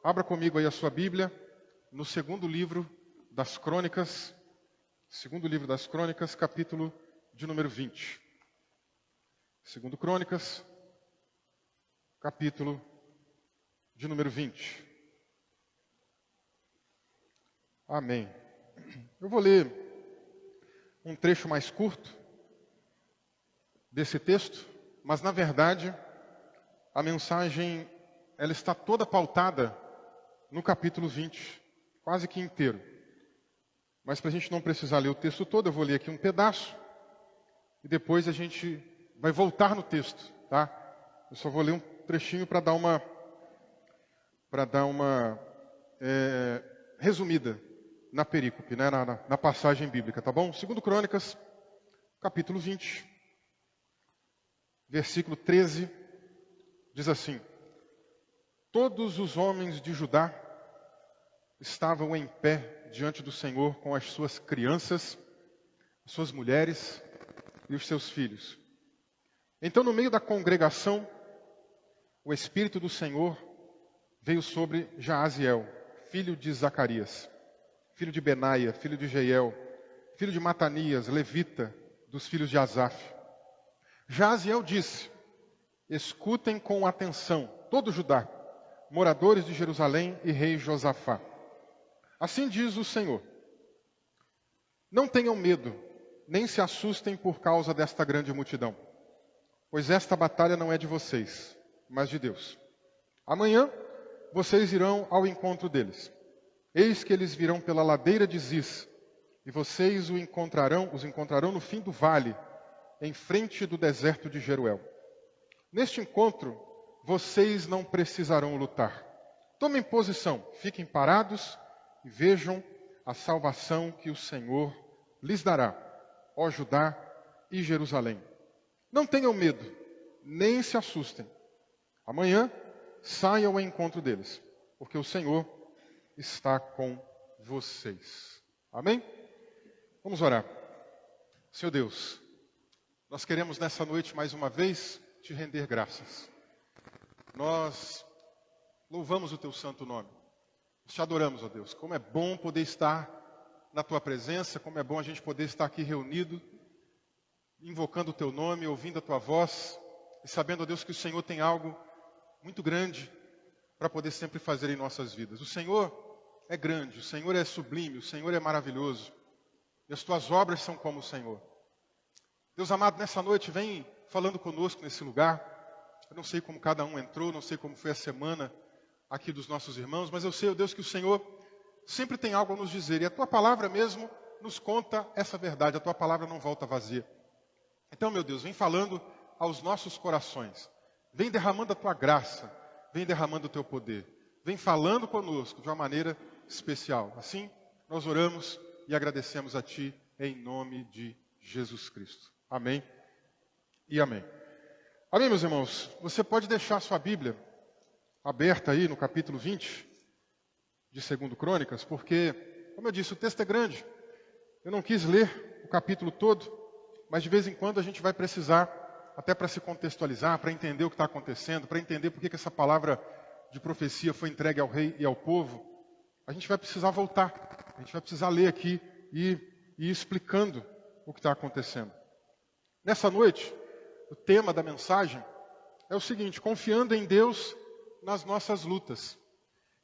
abra comigo aí a sua Bíblia no segundo livro das Crônicas, capítulo de número 20. Segundo Crônicas, capítulo de número 20. Amém. Eu vou ler um trecho mais curto desse texto, mas na verdade a mensagem ela está toda pautada no capítulo 20, quase que inteiro. Mas para a gente não precisar ler o texto todo, eu vou ler aqui um pedaço e depois a gente vai voltar no texto, tá? Eu só vou ler um trechinho para dar uma resumida na perícope, né? na passagem bíblica, tá bom? Segundo Crônicas, capítulo 20, versículo 13, diz assim: Todos os homens de Judá estavam em pé diante do Senhor com as suas crianças, as suas mulheres e os seus filhos. Então, no meio da congregação, o Espírito do Senhor veio sobre Jaaziel, filho de Zacarias, filho de Benaia, filho de Jeiel, filho de Matanias, levita, dos filhos de Asaf. Jaaziel disse: Escutem com atenção, todo Judá, moradores de Jerusalém e rei Josafá. Assim diz o Senhor: Não tenham medo, nem se assustem por causa desta grande multidão, pois esta batalha não é de vocês, mas de Deus. Amanhã vocês irão ao encontro deles. Eis que eles virão pela ladeira de Ziz, e vocês os encontrarão no fim do vale, em frente do deserto de Jeruel. Neste encontro, vocês não precisarão lutar. Tomem posição, fiquem parados e vejam a salvação que o Senhor lhes dará, ó Judá e Jerusalém. Não tenham medo, nem se assustem. Amanhã saiam ao encontro deles, porque o Senhor está com vocês. Amém? Vamos orar. Senhor Deus, nós queremos nessa noite mais uma vez te render graças. Nós louvamos o teu santo nome. Nós te adoramos, ó Deus. Como é bom poder estar na tua presença, como é bom a gente poder estar aqui reunido, invocando o teu nome, ouvindo a tua voz e sabendo, ó Deus, que o Senhor tem algo muito grande para poder sempre fazer em nossas vidas. O Senhor é grande, o Senhor é sublime, o Senhor é maravilhoso. E as tuas obras são como o Senhor. Deus amado, nessa noite vem falando conosco nesse lugar. Eu não sei como cada um entrou, não sei como foi a semana aqui dos nossos irmãos, mas eu sei, ó Deus, que o Senhor sempre tem algo a nos dizer. E a tua palavra mesmo nos conta essa verdade. A tua palavra não volta vazia. Então, meu Deus, vem falando aos nossos corações. Vem derramando a tua graça. Vem derramando o teu poder. Vem falando conosco de uma maneira especial. Assim, nós oramos e agradecemos a ti em nome de Jesus Cristo. Amém e amém. Amém, meus irmãos. Você pode deixar sua Bíblia aberta aí no capítulo 20 de 2 Crônicas, porque, como eu disse, o texto é grande. Eu não quis ler o capítulo todo, mas de vez em quando a gente vai precisar, até para se contextualizar, para entender o que está acontecendo, para entender por que essa palavra de profecia foi entregue ao rei e ao povo. A gente vai precisar voltar, a gente vai precisar ler aqui e ir explicando o que está acontecendo. Nessa noite, o tema da mensagem é o seguinte: confiando em Deus nas nossas lutas.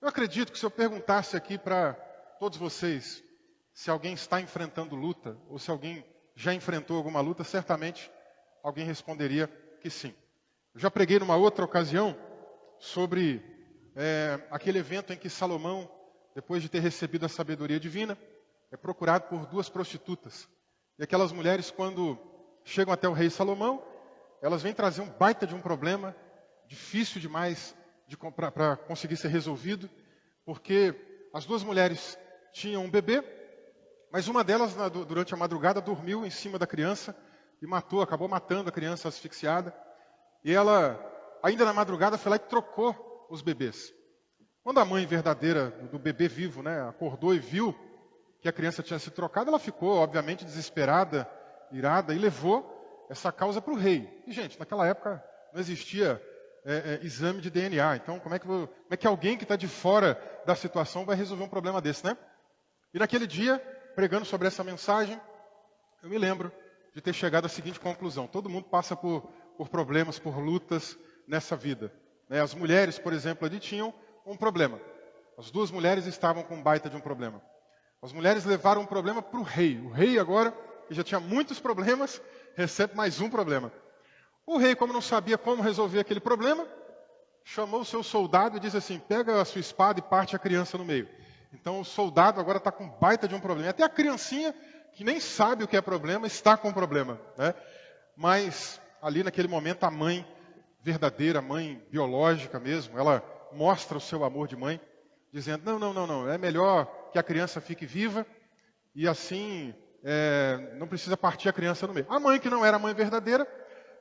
Eu acredito que se eu perguntasse aqui para todos vocês se alguém está enfrentando luta, ou se alguém já enfrentou alguma luta, certamente alguém responderia que sim. Eu já preguei numa outra ocasião sobre aquele evento em que Salomão, depois de ter recebido a sabedoria divina, é procurado por duas prostitutas. E aquelas mulheres, quando chegam até o rei Salomão, elas vêm trazer um baita de um problema, difícil demais para conseguir ser resolvido, porque as duas mulheres tinham um bebê, mas uma delas, durante a madrugada, dormiu em cima da criança e acabou matando a criança asfixiada. E ela, ainda na madrugada, foi lá e trocou os bebês. Quando a mãe verdadeira do bebê vivo, acordou e viu que a criança tinha sido trocada, ela ficou, obviamente, desesperada, irada, e levou essa causa para o rei. E, gente, naquela época não existia exame de DNA. Então, como é que alguém que está de fora da situação vai resolver um problema desse, né? E naquele dia, pregando sobre essa mensagem, eu me lembro de ter chegado à seguinte conclusão. Todo mundo passa por problemas, por lutas nessa vida. Né? As mulheres, por exemplo, ali tinham um problema. As duas mulheres estavam com um baita de um problema. As mulheres levaram um problema para o rei. O rei agora, que já tinha muitos problemas, recebe mais um problema. O rei, como não sabia como resolver aquele problema, chamou o seu soldado e disse assim, pega a sua espada e parte a criança no meio. Então o soldado agora está com um baita de um problema. Até a criancinha, que nem sabe o que é problema, está com problema. Né? Mas ali naquele momento a mãe verdadeira, a mãe biológica mesmo, ela mostra o seu amor de mãe, dizendo, não, é melhor que a criança fique viva e assim não precisa partir a criança no meio. A mãe, que não era a mãe verdadeira,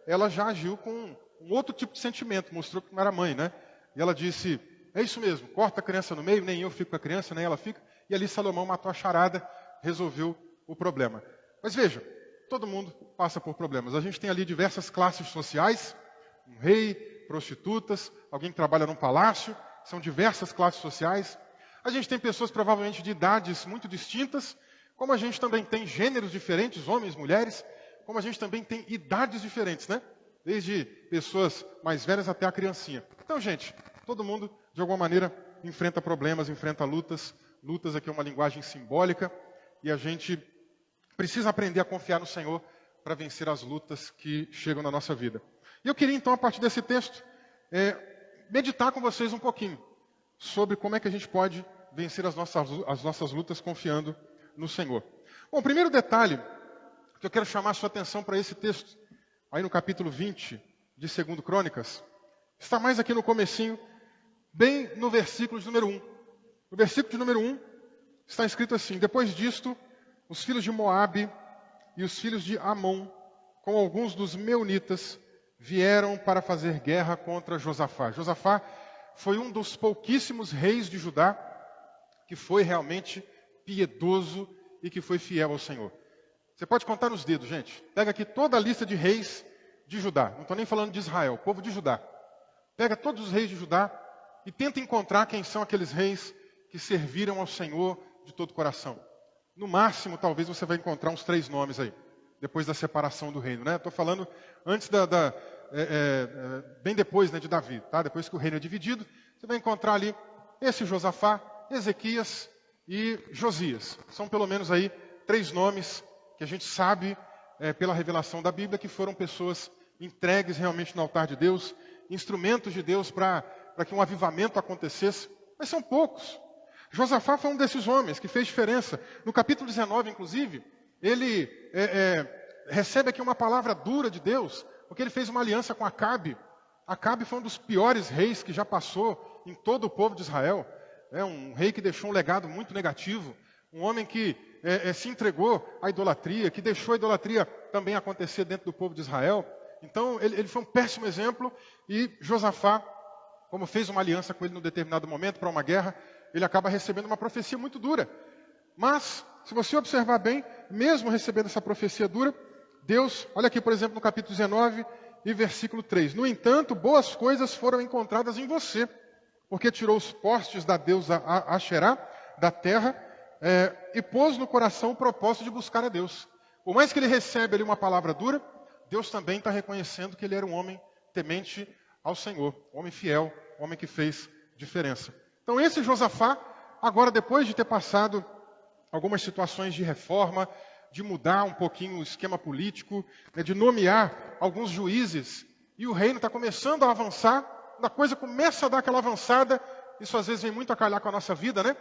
ela já agiu com um outro tipo de sentimento, mostrou que não era mãe, né? E ela disse, é isso mesmo, corta a criança no meio, nem eu fico com a criança, nem ela fica. E ali Salomão matou a charada, resolveu o problema. Mas veja, todo mundo passa por problemas. A gente tem ali diversas classes sociais, um rei, prostitutas, alguém que trabalha num palácio, são diversas classes sociais. A gente tem pessoas provavelmente de idades muito distintas, como a gente também tem gêneros diferentes, homens, mulheres, como a gente também tem idades diferentes, né? Desde pessoas mais velhas até a criancinha. Então, gente, todo mundo, de alguma maneira, enfrenta problemas, enfrenta lutas. Lutas aqui é uma linguagem simbólica. E a gente precisa aprender a confiar no Senhor para vencer as lutas que chegam na nossa vida. E eu queria, então, a partir desse texto, meditar com vocês um pouquinho sobre como é que a gente pode vencer as nossas lutas confiando no Senhor. Bom, o primeiro detalhe que eu quero chamar a sua atenção para esse texto, aí no capítulo 20 de 2 Crônicas, está mais aqui no comecinho, bem no versículo de número 1. No versículo de número 1 está escrito assim, depois disto, os filhos de Moabe e os filhos de Amon, com alguns dos meunitas, vieram para fazer guerra contra Josafá. Josafá foi um dos pouquíssimos reis de Judá que foi realmente piedoso e que foi fiel ao Senhor. Você pode contar nos dedos, gente. Pega aqui toda a lista de reis de Judá. Não estou nem falando de Israel, povo de Judá. Pega todos os reis de Judá e tenta encontrar quem são aqueles reis que serviram ao Senhor de todo o coração. No máximo, talvez você vai encontrar uns 3 nomes aí, depois da separação do reino. Estou falando antes bem depois, né, de Davi. Tá? Depois que o reino é dividido, você vai encontrar ali esse Josafá, Ezequias e Josias. São pelo menos aí 3 nomes que a gente sabe, pela revelação da Bíblia, que foram pessoas entregues realmente no altar de Deus, instrumentos de Deus para que um avivamento acontecesse, mas são poucos. Josafá foi um desses homens que fez diferença. No capítulo 19, inclusive, ele recebe aqui uma palavra dura de Deus, porque ele fez uma aliança com Acabe. Acabe foi um dos piores reis que já passou em todo o povo de Israel. Um rei que deixou um legado muito negativo, um homem que se entregou à idolatria, que deixou a idolatria também acontecer dentro do povo de Israel. Então, ele foi um péssimo exemplo, e Josafá, como fez uma aliança com ele num determinado momento para uma guerra, ele acaba recebendo uma profecia muito dura. Mas, se você observar bem, mesmo recebendo essa profecia dura, Deus, olha aqui, por exemplo, no capítulo 19 e versículo 3. No entanto, boas coisas foram encontradas em você, porque tirou os postes da deusa Asherá da terra e pôs no coração o propósito de buscar a Deus. Por mais que ele recebe ali uma palavra dura, Deus também está reconhecendo que ele era um homem temente ao Senhor, um homem fiel, um homem que fez diferença. Então esse Josafá, agora depois de ter passado algumas situações de reforma, de mudar um pouquinho o esquema político, de nomear alguns juízes, e o reino está começando a avançar, a coisa começa a dar aquela avançada, isso às vezes vem muito a calhar com a nossa vida, né?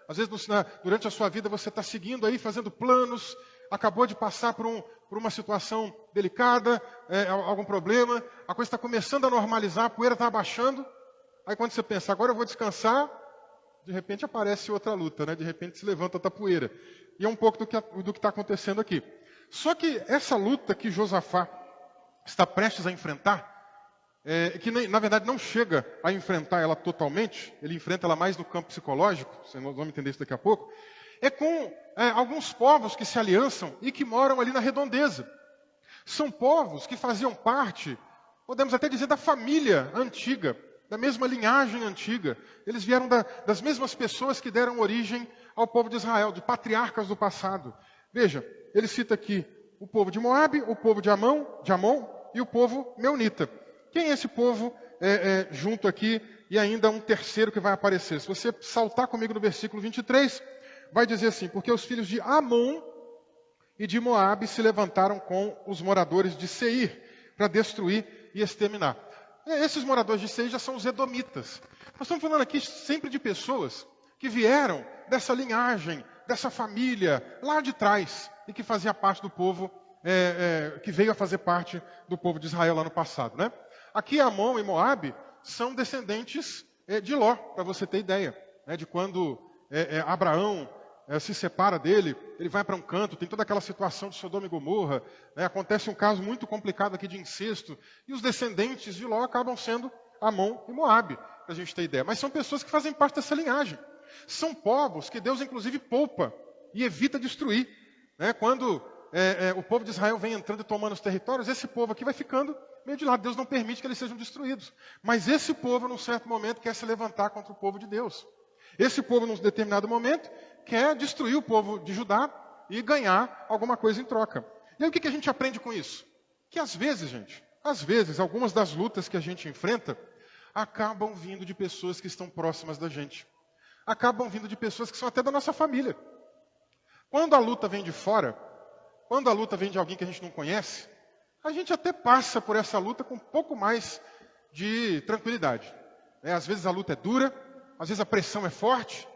Às vezes durante a sua vida você está seguindo aí, fazendo planos, acabou de passar por uma situação delicada, algum problema, a coisa está começando a normalizar, a poeira está abaixando, aí quando você pensa, agora eu vou descansar, de repente aparece outra luta, né? De repente se levanta outra poeira. E é um pouco do que está acontecendo aqui. Só que essa luta que Josafá está prestes a enfrentar, que na verdade não chega a enfrentar ela totalmente, ele enfrenta ela mais no campo psicológico, vocês vão entender isso daqui a pouco, é com alguns povos que se aliançam e que moram ali na redondeza. São povos que faziam parte podemos até dizer da família antiga, da mesma linhagem antiga. Eles vieram das mesmas pessoas que deram origem ao povo de Israel, de patriarcas do passado. Veja, ele cita aqui o povo de Moabe, o povo de Amon e o povo meunita. Quem é esse povo junto aqui e ainda um terceiro que vai aparecer? Se você saltar comigo no versículo 23, vai dizer assim: porque os filhos de Amon e de Moabe se levantaram com os moradores de Seir para destruir e exterminar. Esses moradores de Seir já são os edomitas. Nós estamos falando aqui sempre de pessoas que vieram dessa linhagem, dessa família lá de trás e que fazia parte do povo, que veio a fazer parte do povo de Israel lá no passado, né? Aqui Amon e Moabe são descendentes de Ló, para você ter ideia, né, de quando Abraão se separa dele, ele vai para um canto, tem toda aquela situação de Sodoma e Gomorra, né, acontece um caso muito complicado aqui de incesto, e os descendentes de Ló acabam sendo Amon e Moabe, para a gente ter ideia. Mas são pessoas que fazem parte dessa linhagem. São povos que Deus, inclusive, poupa e evita destruir. Né? Quando o povo de Israel vem entrando e tomando os territórios, esse povo aqui vai ficando meio de lado. Deus não permite que eles sejam destruídos. Mas esse povo, num certo momento, quer se levantar contra o povo de Deus. Esse povo, num determinado momento, quer destruir o povo de Judá e ganhar alguma coisa em troca. E aí o que a gente aprende com isso? Que às vezes, algumas das lutas que a gente enfrenta acabam vindo de pessoas que estão próximas da gente. Acabam vindo de pessoas que são até da nossa família. Quando a luta vem de fora, quando a luta vem de alguém que a gente não conhece, a gente até passa por essa luta com um pouco mais de tranquilidade. Às vezes a luta é dura, às vezes a pressão é forte,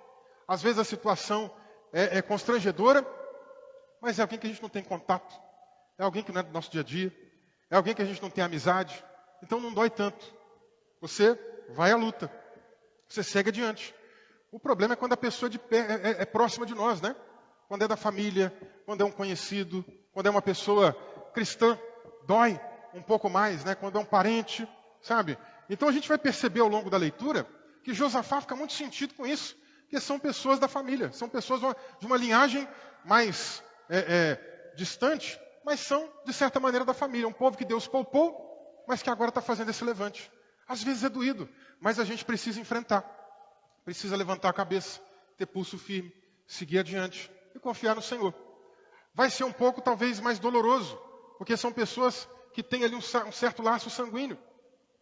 às vezes a situação é constrangedora, mas é alguém que a gente não tem contato, é alguém que não é do nosso dia a dia, é alguém que a gente não tem amizade, então não dói tanto. Você vai à luta, você segue adiante. O problema é quando a pessoa é próxima de nós, né? Quando é da família, quando é um conhecido, quando é uma pessoa cristã, dói um pouco mais, né? Quando é um parente, sabe? Então a gente vai perceber ao longo da leitura que Josafá fica muito sentido com isso, porque são pessoas da família, são pessoas de uma linhagem mais distante, mas são, de certa maneira, da família. Um povo que Deus poupou, mas que agora está fazendo esse levante. Às vezes é doído, mas a gente precisa enfrentar. Precisa levantar a cabeça, ter pulso firme, seguir adiante e confiar no Senhor. Vai ser um pouco, talvez, mais doloroso, porque são pessoas que têm ali um certo laço sanguíneo.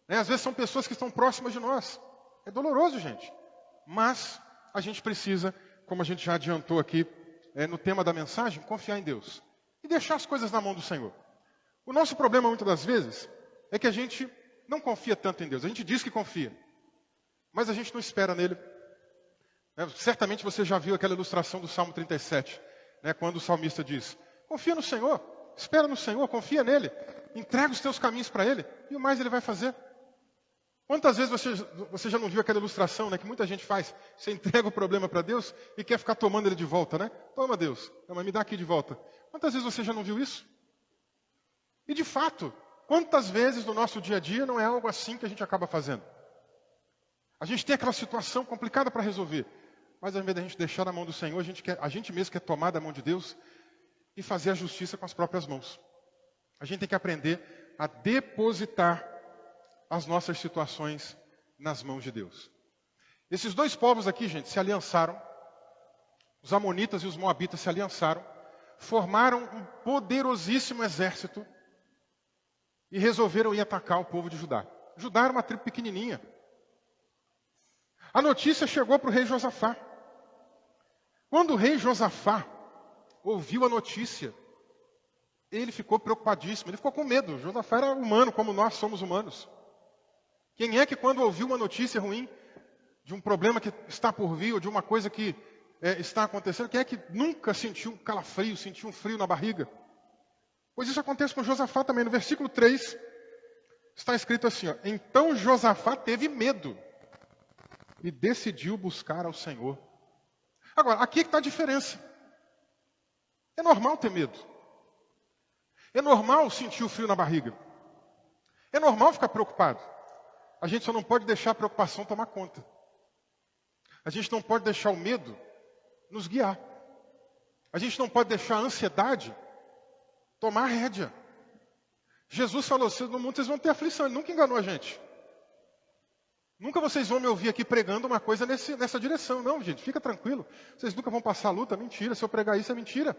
Né? Às vezes são pessoas que estão próximas de nós. É doloroso, gente. Mas a gente precisa, como a gente já adiantou aqui no tema da mensagem, confiar em Deus. E deixar as coisas na mão do Senhor. O nosso problema, muitas das vezes, é que a gente não confia tanto em Deus. A gente diz que confia, mas a gente não espera nele. Certamente você já viu aquela ilustração do Salmo 37, né, quando o salmista diz: confia no Senhor, espera no Senhor, confia nele, entrega os teus caminhos para ele, e o mais ele vai fazer. Quantas vezes você já não viu aquela ilustração, né, que muita gente faz? Você entrega o problema para Deus e quer ficar tomando ele de volta, né? Toma, Deus, mas me dá aqui de volta. Quantas vezes você já não viu isso? E de fato, quantas vezes no nosso dia a dia não é algo assim que a gente acaba fazendo? A gente tem aquela situação complicada para resolver, mas ao invés de a gente deixar na mão do Senhor, a gente mesmo quer tomar da mão de Deus e fazer a justiça com as próprias mãos. A gente tem que aprender a depositar as nossas situações nas mãos de Deus. Esses dois povos aqui, gente, se aliançaram. Os amonitas e os moabitas se aliançaram, formaram um poderosíssimo exército e resolveram ir atacar o povo de Judá. Judá era uma tribo pequenininha. A notícia chegou para o rei Josafá. Quando o rei Josafá ouviu a notícia, ele ficou preocupadíssimo, ele ficou com medo. Josafá era humano, como nós somos humanos. Quem é que quando ouviu uma notícia ruim, de um problema que está por vir, ou de uma coisa que está acontecendo, quem é que nunca sentiu um calafrio, sentiu um frio na barriga? Pois isso acontece com Josafá também. No versículo 3, está escrito assim, ó: então Josafá teve medo e decidiu buscar ao Senhor. Agora, aqui é que está a diferença. É normal ter medo. É normal sentir o frio na barriga. É normal ficar preocupado. A gente só não pode deixar a preocupação tomar conta. A gente não pode deixar o medo nos guiar. A gente não pode deixar a ansiedade tomar a rédea. Jesus falou, no mundo vocês vão ter aflição, ele nunca enganou a gente. Nunca vocês vão me ouvir aqui pregando uma coisa nessa direção. Não, gente, fica tranquilo. Vocês nunca vão passar luta, mentira. Se eu pregar isso, é mentira.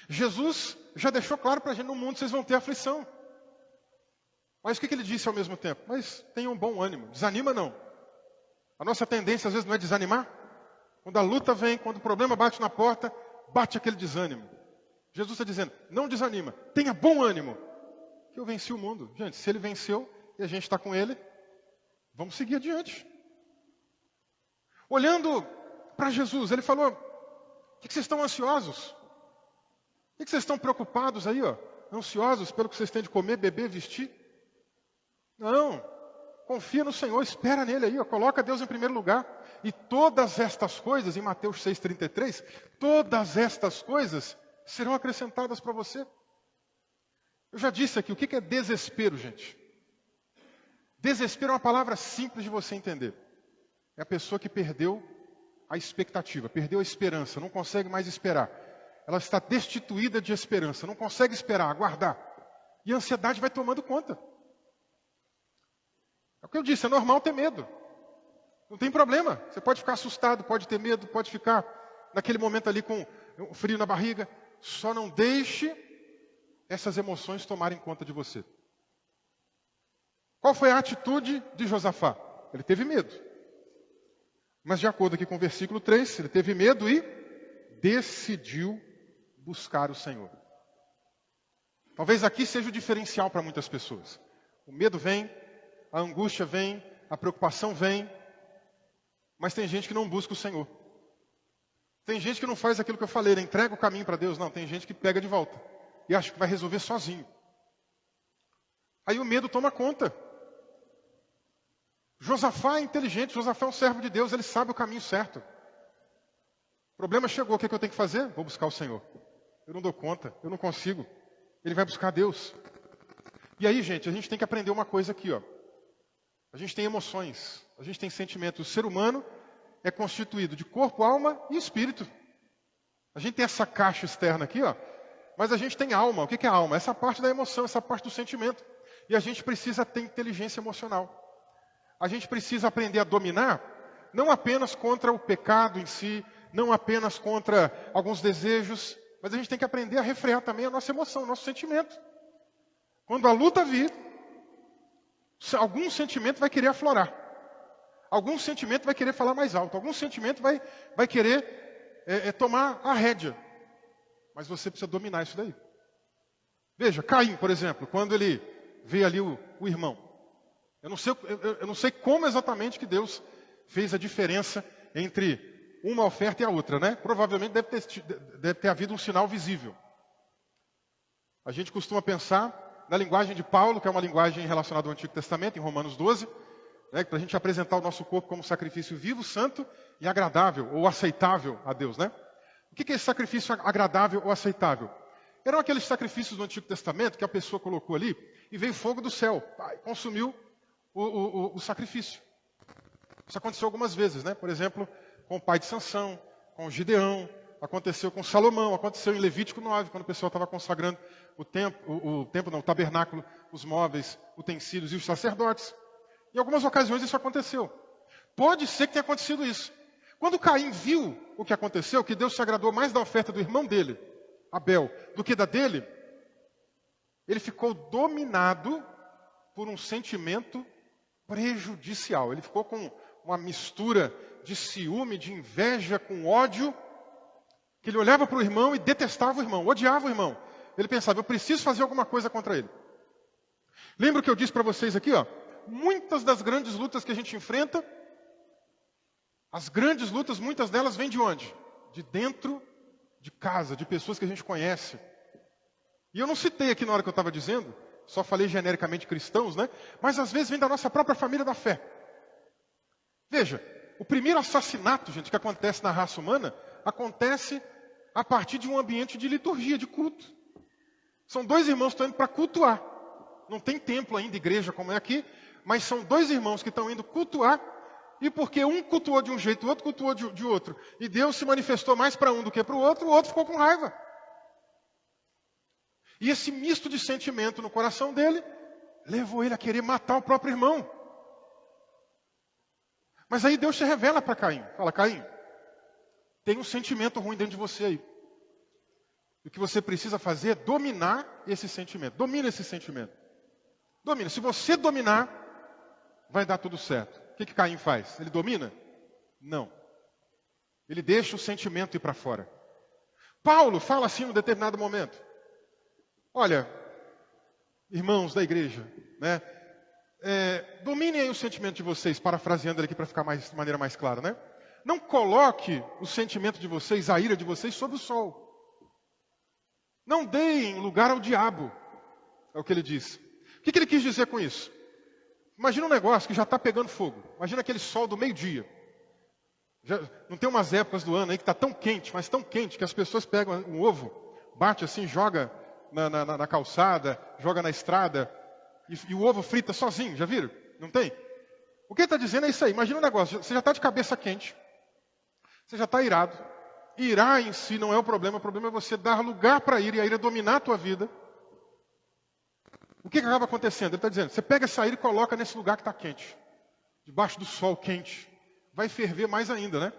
Jesus já deixou claro para a gente, no mundo vocês vão ter aflição. Mas o que ele disse ao mesmo tempo? Mas tenham um bom ânimo, desanima não. A nossa tendência às vezes não é desanimar? Quando a luta vem, quando o problema bate na porta, bate aquele desânimo. Jesus está dizendo, não desanima, tenha bom ânimo. Que eu venci o mundo. Gente, se ele venceu e a gente está com ele, vamos seguir adiante. Olhando para Jesus, ele falou, o que vocês estão ansiosos? O que vocês estão preocupados aí, ó? Ansiosos pelo que vocês têm de comer, beber, vestir? Não, confia no Senhor, espera nele aí, ó, coloca Deus em primeiro lugar. E todas estas coisas, em Mateus 6,33, todas estas coisas serão acrescentadas para você. Eu já disse aqui, o que é desespero, gente? Desespero é uma palavra simples de você entender. É a pessoa que perdeu a expectativa, perdeu a esperança, não consegue mais esperar. Ela está destituída de esperança, não consegue esperar, aguardar. E a ansiedade vai tomando conta. É o que eu disse, é normal ter medo. Não tem problema. Você pode ficar assustado, pode ter medo, pode ficar naquele momento ali com um frio na barriga. Só não deixe essas emoções tomarem conta de você. Qual foi a atitude de Josafá? Ele teve medo. Mas de acordo aqui com o versículo 3, ele teve medo e decidiu buscar o Senhor. Talvez aqui seja o diferencial para muitas pessoas. O medo vem, a angústia vem, a preocupação vem, mas tem gente que não busca o Senhor. Tem gente que não faz aquilo que eu falei, né? Entrega o caminho para Deus. Não, tem gente que pega de volta e acha que vai resolver sozinho. Aí o medo toma conta. Josafá é inteligente, Josafá é um servo de Deus, ele sabe o caminho certo. O problema chegou, o que eu tenho que fazer? Vou buscar o Senhor. Eu não dou conta, eu não consigo. Ele vai buscar Deus. E aí, gente, a gente tem que aprender uma coisa aqui, ó. A gente tem emoções, a gente tem sentimentos. O ser humano é constituído de corpo, alma e espírito. A gente tem essa caixa externa aqui, ó, mas a gente tem alma. O que é alma? Essa parte da emoção, essa parte do sentimento. E a gente precisa ter inteligência emocional. A gente precisa aprender a dominar, não apenas contra o pecado em si, não apenas contra alguns desejos, mas a gente tem que aprender a refrear também a nossa emoção, o nosso sentimento. Quando a luta vir, algum sentimento vai querer aflorar. Algum sentimento vai querer falar mais alto. Algum sentimento vai querer tomar a rédea. Mas você precisa dominar isso daí. Veja, Caim, por exemplo, quando ele vê ali o irmão. Eu não sei como exatamente que Deus fez a diferença entre uma oferta e a outra, né? Provavelmente deve ter havido um sinal visível. A gente costuma pensar na linguagem de Paulo, que é uma linguagem relacionada ao Antigo Testamento, em Romanos 12, né, para a gente apresentar o nosso corpo como sacrifício vivo, santo e agradável, ou aceitável a Deus, né? O que é esse sacrifício agradável ou aceitável? Eram aqueles sacrifícios do Antigo Testamento que a pessoa colocou ali e veio fogo do céu, consumiu o sacrifício. Isso aconteceu algumas vezes, né? Por exemplo, com o pai de Sansão, com Gideão, aconteceu com Salomão, aconteceu em Levítico 9, quando o pessoal estava consagrando o tabernáculo, os móveis, utensílios e os sacerdotes. Em algumas ocasiões isso aconteceu. Pode ser que tenha acontecido isso. Quando Caim viu o que aconteceu, que Deus se agradou mais da oferta do irmão dele, Abel, do que da dele, ele ficou dominado por um sentimento prejudicial. Ele ficou com uma mistura de ciúme, de inveja, com ódio, que ele olhava para o irmão e detestava o irmão, odiava o irmão. Ele pensava, eu preciso fazer alguma coisa contra ele. Lembra o que eu disse para vocês aqui, ó? Muitas das grandes lutas que a gente enfrenta, as grandes lutas, muitas delas vêm de onde? De dentro de casa, de pessoas que a gente conhece. E eu não citei aqui na hora que eu estava dizendo, só falei genericamente cristãos, né? Mas às vezes vem da nossa própria família da fé. Veja, o primeiro assassinato, gente, que acontece na raça humana, acontece a partir de um ambiente de liturgia, de culto. São dois irmãos que estão indo para cultuar. Não tem templo ainda, igreja como é aqui, mas são dois irmãos que estão indo cultuar, e porque um cultuou de um jeito, o outro cultuou de outro, e Deus se manifestou mais para um do que para o outro ficou com raiva. E esse misto de sentimento no coração dele levou ele a querer matar o próprio irmão. Mas aí Deus se revela para Caim. Fala, Caim, tem um sentimento ruim dentro de você aí. O que você precisa fazer é dominar esse sentimento. Domina esse sentimento. Domina. Se você dominar, vai dar tudo certo. O que Caim faz? Ele domina? Não. Ele deixa o sentimento ir para fora. Paulo fala assim em um determinado momento. Olha, irmãos da igreja, né? Dominem aí o sentimento de vocês, parafraseando ele aqui para ficar de maneira mais clara, né? Não coloque o sentimento de vocês, a ira de vocês, sob o sol. Não deem lugar ao diabo, é o que ele diz. O que ele quis dizer com isso? Imagina um negócio que já está pegando fogo. Imagina aquele sol do meio-dia. Não tem umas épocas do ano aí que está tão quente, mas tão quente, que as pessoas pegam um ovo, bate assim, joga na calçada, joga na estrada, e o ovo frita sozinho, já viram? Não tem? O que ele está dizendo é isso aí. Imagina um negócio, você já está de cabeça quente, você já está irado. Irar em si não é o problema é você dar lugar para a ira e a ira dominar a tua vida. O que acaba acontecendo? Ele está dizendo, você pega essa ira e coloca nesse lugar que está quente, debaixo do sol quente. Vai ferver mais ainda, né?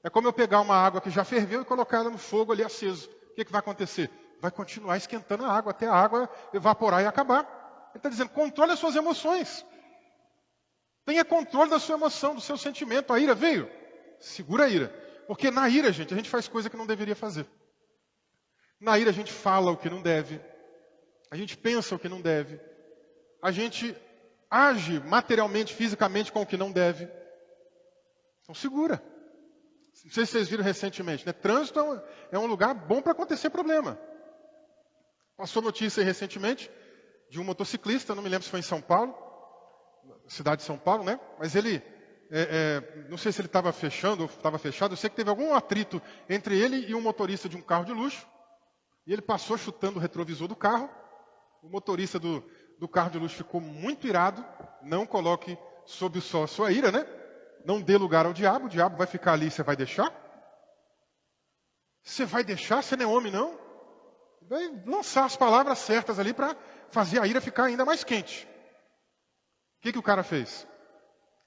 É como eu pegar uma água que já ferveu e colocar ela no fogo ali aceso. O que vai acontecer? Vai continuar esquentando a água até a água evaporar e acabar. Ele está dizendo, controle as suas emoções. Tenha controle da sua emoção, do seu sentimento. A ira veio? Segura a ira. Porque na ira, gente, a gente faz coisa que não deveria fazer. Na ira a gente fala o que não deve. A gente pensa o que não deve. A gente age materialmente, fisicamente com o que não deve. Então segura. Não sei se vocês viram recentemente, né? Trânsito é um lugar bom para acontecer problema. Passou notícia aí recentemente de um motociclista, não me lembro se foi em São Paulo, cidade de São Paulo, né? Mas ele, não sei se ele estava fechando ou estava fechado, eu sei que teve algum atrito entre ele e um motorista de um carro de luxo, e ele passou chutando o retrovisor do carro. O motorista do carro de luxo ficou muito irado. Não coloque sob o sol a sua ira, né? Não dê lugar ao diabo, o diabo vai ficar ali, você vai deixar? Você vai deixar? Você não é homem, não? Vai lançar as palavras certas ali para fazer a ira ficar ainda mais quente. O que o cara fez?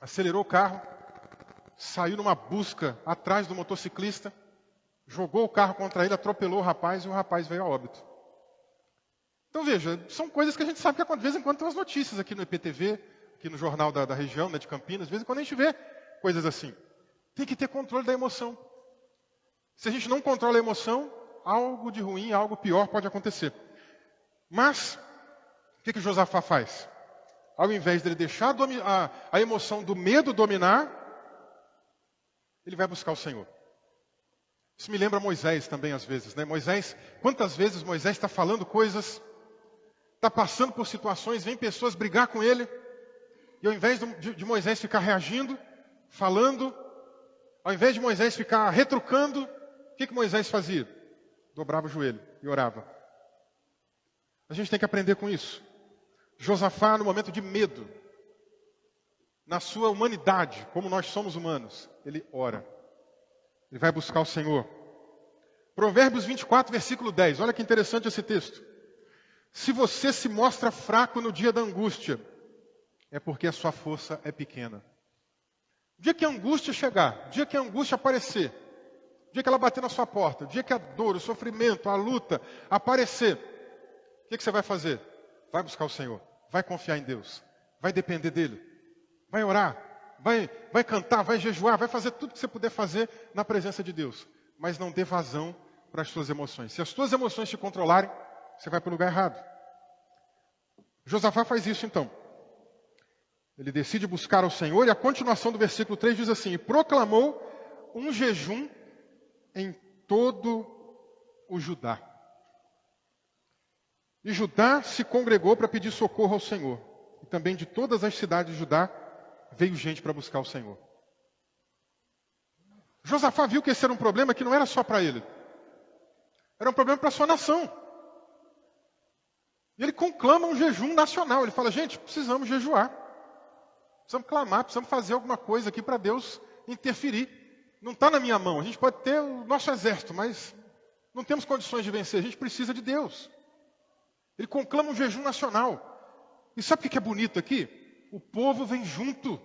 Acelerou o carro, saiu numa busca atrás do motociclista, jogou o carro contra ele, atropelou o rapaz e o rapaz veio a óbito. Então veja, são coisas que a gente sabe que de vez em quando tem umas notícias aqui no IPTV, aqui no jornal da região, né, de Campinas, de vez em quando a gente vê coisas assim. Tem que ter controle da emoção. Se a gente não controla a emoção, algo de ruim, algo pior pode acontecer. Mas, o que Josafá faz? Ao invés dele deixar a emoção do medo dominar, ele vai buscar o Senhor. Isso me lembra Moisés também às vezes, né? Moisés, quantas vezes Moisés está falando coisas, está passando por situações, vem pessoas brigar com ele, e ao invés de Moisés ficar reagindo, falando, ao invés de Moisés ficar retrucando, o que Moisés fazia? Dobrava o joelho e orava. A gente tem que aprender com isso. Josafá, no momento de medo, na sua humanidade, como nós somos humanos, ele ora. Ele vai buscar o Senhor. Provérbios 24, versículo 10. Olha que interessante esse texto. Se você se mostra fraco no dia da angústia, é porque a sua força é pequena. O dia que a angústia chegar, o dia que a angústia aparecer, o dia que ela bater na sua porta, o dia que a dor, o sofrimento, a luta aparecer, o que você vai fazer? Vai buscar o Senhor, vai confiar em Deus, vai depender dEle, vai orar, vai cantar, vai jejuar, vai fazer tudo que você puder fazer na presença de Deus. Mas não dê vazão para as suas emoções. Se as suas emoções te controlarem, você vai para o lugar errado. Josafá faz isso então. Ele decide buscar ao Senhor, e a continuação do versículo 3 diz assim: e proclamou um jejum em todo o Judá. E Judá se congregou para pedir socorro ao Senhor. E também de todas as cidades de Judá veio gente para buscar o Senhor. Josafá viu que esse era um problema que não era só para ele. Era um problema para a sua nação. E ele conclama um jejum nacional. Ele fala, gente, precisamos jejuar. Precisamos clamar, precisamos fazer alguma coisa aqui para Deus interferir. Não está na minha mão. A gente pode ter o nosso exército, mas não temos condições de vencer. A gente precisa de Deus. Ele conclama um jejum nacional. E sabe o que é bonito aqui? O povo vem junto.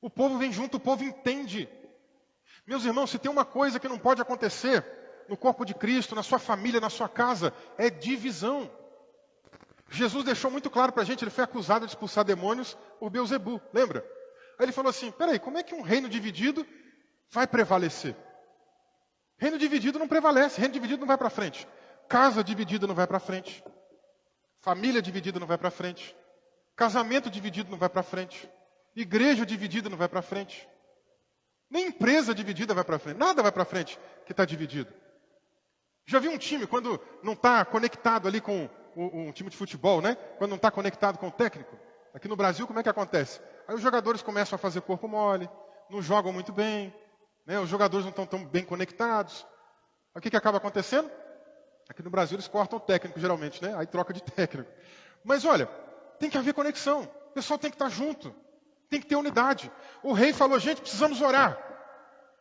O povo vem junto, o povo entende. Meus irmãos, se tem uma coisa que não pode acontecer no corpo de Cristo, na sua família, na sua casa, é divisão. Jesus deixou muito claro para a gente, ele foi acusado de expulsar demônios por Beelzebu, lembra? Aí ele falou assim, peraí, como é que um reino dividido vai prevalecer? Reino dividido não prevalece, reino dividido não vai para frente. Casa dividida não vai para frente. Família dividida não vai para frente. Casamento dividido não vai para frente. Igreja dividida não vai para frente. Nem empresa dividida vai para frente. Nada vai para frente que está dividido. Já viu um time quando não está conectado ali com um time de futebol, né? Quando não está conectado com o técnico? Aqui no Brasil, como é que acontece? Aí os jogadores começam a fazer corpo mole, não jogam muito bem, né? Os jogadores não estão tão bem conectados. Aí o que acaba acontecendo? Aqui no Brasil eles cortam o técnico geralmente, né? Aí troca de técnico. Mas olha, tem que haver conexão. O pessoal tem que estar junto. Tem que ter unidade. O rei falou, gente, precisamos orar.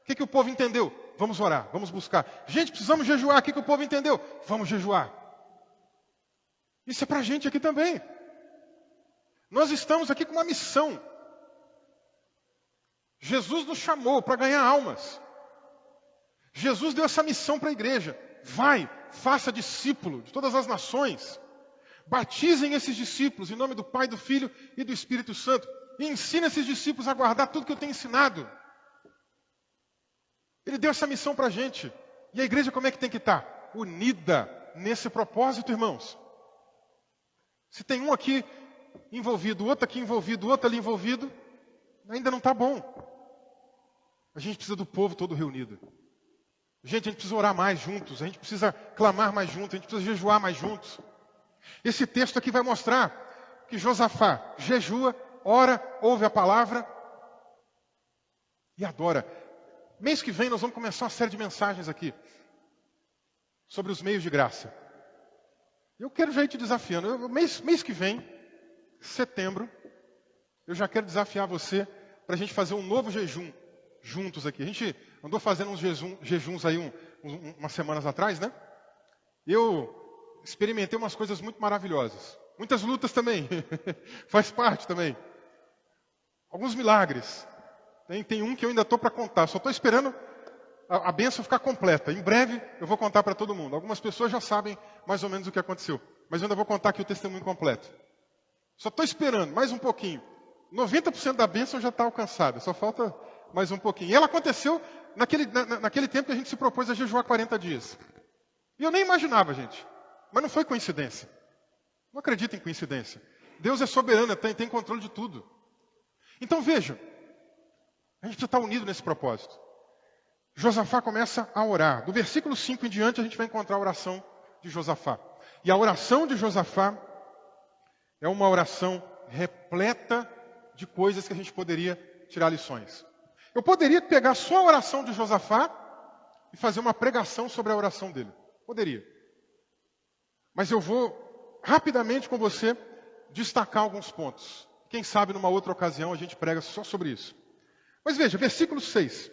O que o povo entendeu? Vamos orar, vamos buscar. Gente, precisamos jejuar. O que o povo entendeu? Vamos jejuar. Isso é para a gente aqui também. Nós estamos aqui com uma missão. Jesus nos chamou para ganhar almas. Jesus deu essa missão para a igreja. Vai, faça discípulo de todas as nações. Batizem esses discípulos em nome do Pai, do Filho e do Espírito Santo. E ensina esses discípulos a guardar tudo que eu tenho ensinado. Ele deu essa missão para a gente. E a igreja como é que tem que estar? Unida nesse propósito, irmãos. Se tem um aqui envolvido, outro aqui envolvido, outro ali envolvido, ainda não está bom. A gente precisa do povo todo reunido. Gente, a gente precisa orar mais juntos, a gente precisa clamar mais juntos, a gente precisa jejuar mais juntos. Esse texto aqui vai mostrar que Josafá jejua, ora, ouve a palavra e adora. Mês que vem nós vamos começar uma série de mensagens aqui sobre os meios de graça. Eu quero já ir te desafiando. Mês que vem, setembro, eu já quero desafiar você para a gente fazer um novo jejum juntos aqui. A gente andou fazendo uns jejuns aí umas semanas atrás, né? Eu experimentei umas coisas muito maravilhosas. Muitas lutas também. Faz parte também. Alguns milagres. Tem um que eu ainda estou para contar. Só estou esperando a bênção ficar completa. Em breve eu vou contar para todo mundo. Algumas pessoas já sabem mais ou menos o que aconteceu. Mas eu ainda vou contar aqui o testemunho completo. Só estou esperando mais um pouquinho. 90% da bênção já está alcançada. Só falta mais um pouquinho. E ela aconteceu naquele tempo que a gente se propôs a jejuar 40 dias. E eu nem imaginava, gente. Mas não foi coincidência. Não acredito em coincidência. Deus é soberano, tem controle de tudo. Então veja, a gente precisa estar unido nesse propósito. Josafá começa a orar. Do versículo 5 em diante a gente vai encontrar a oração de Josafá. E a oração de Josafá é uma oração repleta de coisas que a gente poderia tirar lições. Eu poderia pegar só a oração de Josafá e fazer uma pregação sobre a oração dele. Poderia. Mas eu vou rapidamente com você destacar alguns pontos. Quem sabe numa outra ocasião a gente prega só sobre isso. Mas veja, versículo 6.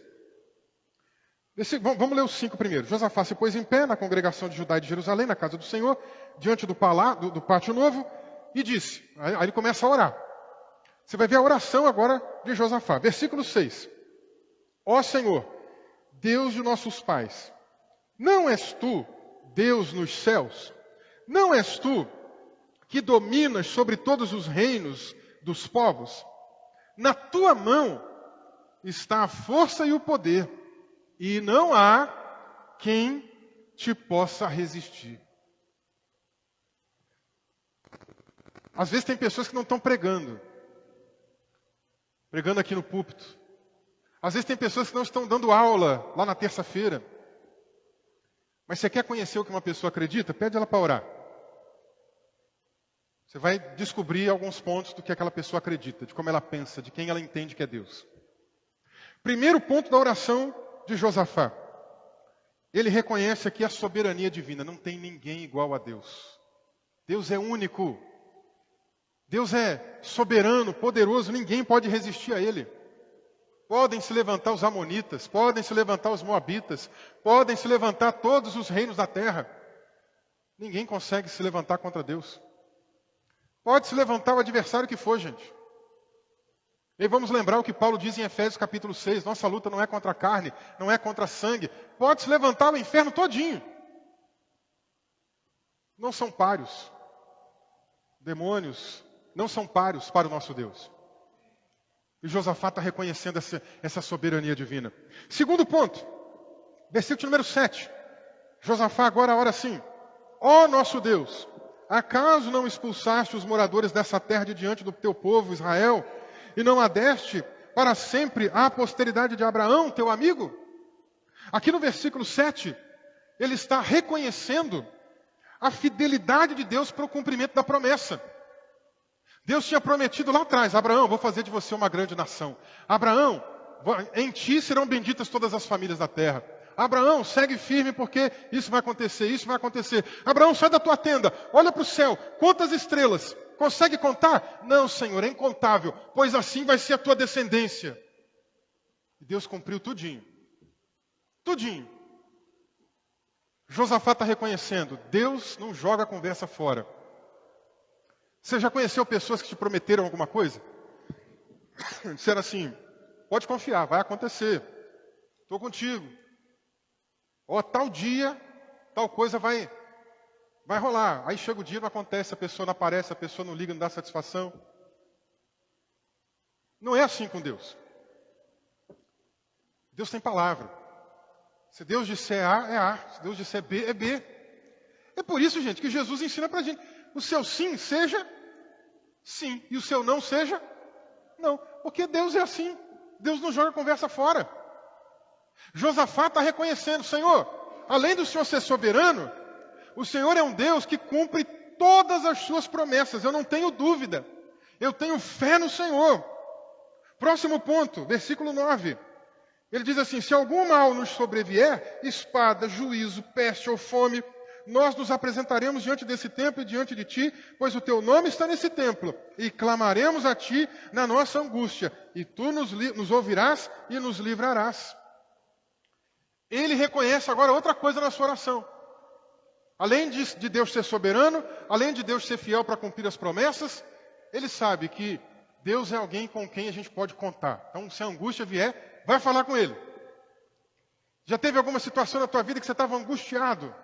Vamos ler os 5 primeiro. Josafá se pôs em pé na congregação de Judá e de Jerusalém, na casa do Senhor, diante do pátio novo, e disse. Aí ele começa a orar. Você vai ver a oração agora de Josafá. Versículo 6. Ó Senhor, Deus de nossos pais, não és tu Deus nos céus? Não és tu que dominas sobre todos os reinos dos povos? Na tua mão está a força e o poder, e não há quem te possa resistir. Às vezes tem pessoas que não estão pregando aqui no púlpito. Às vezes tem pessoas que não estão dando aula lá na terça-feira. Mas você quer conhecer o que uma pessoa acredita? Pede ela para orar. Você vai descobrir alguns pontos do que aquela pessoa acredita, de como ela pensa, de quem ela entende que é Deus. Primeiro ponto da oração de Josafá. Ele reconhece aqui a soberania divina. Não tem ninguém igual a Deus. Deus é único. Deus é soberano, poderoso. Ninguém pode resistir a Ele. Podem se levantar os amonitas, podem se levantar os moabitas, podem se levantar todos os reinos da terra. Ninguém consegue se levantar contra Deus. Pode se levantar o adversário que for, gente. E vamos lembrar o que Paulo diz em Efésios capítulo 6. Nossa luta não é contra a carne, não é contra a sangue. Pode se levantar o inferno todinho. Não são páreos. Demônios não são páreos para o nosso Deus. E Josafá está reconhecendo essa soberania divina. Segundo ponto, versículo número 7. Josafá agora ora assim: ó nosso Deus, acaso não expulsaste os moradores dessa terra de diante do teu povo Israel, e não a deste para sempre à posteridade de Abraão, teu amigo? Aqui no versículo 7, ele está reconhecendo a fidelidade de Deus para o cumprimento da promessa. Deus tinha prometido lá atrás: Abraão, vou fazer de você uma grande nação. Abraão, em ti serão benditas todas as famílias da terra. Abraão, segue firme porque isso vai acontecer, isso vai acontecer. Abraão, sai da tua tenda, olha para o céu, quantas estrelas? Consegue contar? Não, Senhor, é incontável, pois assim vai ser a tua descendência. E Deus cumpriu tudinho. Tudinho. Josafá está reconhecendo: Deus não joga a conversa fora. Você já conheceu pessoas que te prometeram alguma coisa? Disseram assim: pode confiar, vai acontecer. Estou contigo. Ó, tal dia, tal coisa vai rolar. Aí chega o dia, não acontece, a pessoa não aparece, a pessoa não liga, não dá satisfação. Não é assim com Deus. Deus tem palavra. Se Deus disser A, é A. Se Deus disser B, é B. É por isso, gente, que Jesus ensina para a gente: o seu sim seja sim, e o seu não seja não. Porque Deus é assim. Deus não joga a conversa fora. Josafá está reconhecendo: Senhor, além do Senhor ser soberano, o Senhor é um Deus que cumpre todas as suas promessas. Eu não tenho dúvida. Eu tenho fé no Senhor. Próximo ponto, versículo 9. Ele diz assim: se algum mal nos sobrevier, espada, juízo, peste ou fome, nós nos apresentaremos diante desse templo e diante de ti, pois o teu nome está nesse templo, e clamaremos a ti na nossa angústia, e tu nos ouvirás e nos livrarás. Ele reconhece agora outra coisa na sua oração. Além de Deus ser soberano, além de Deus ser fiel para cumprir as promessas, ele sabe que Deus é alguém com quem a gente pode contar. Então, se a angústia vier, vai falar com Ele. Já teve alguma situação na tua vida que você estava angustiado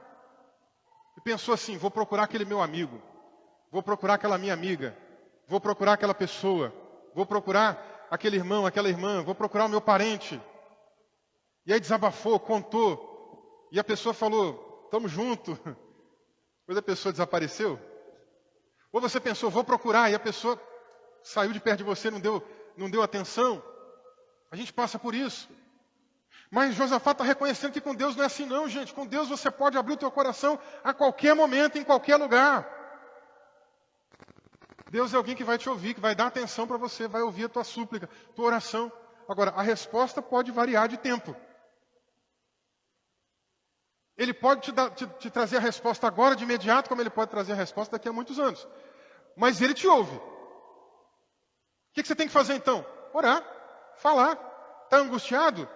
e pensou assim: vou procurar aquele meu amigo, vou procurar aquela minha amiga, vou procurar aquela pessoa, vou procurar aquele irmão, aquela irmã, vou procurar o meu parente. E aí desabafou, contou, e a pessoa falou: estamos juntos. Depois a pessoa desapareceu. Ou você pensou: vou procurar, e a pessoa saiu de perto de você, não deu atenção. A gente passa por isso. Mas Josafá está reconhecendo que com Deus não é assim não, gente. Com Deus você pode abrir o teu coração a qualquer momento, em qualquer lugar. Deus é alguém que vai te ouvir, que vai dar atenção para você, vai ouvir a tua súplica, tua oração. Agora, a resposta pode variar de tempo. Ele pode te trazer a resposta agora, de imediato, como ele pode trazer a resposta daqui a muitos anos. Mas ele te ouve. O que você tem que fazer então? Orar, falar. Está angustiado?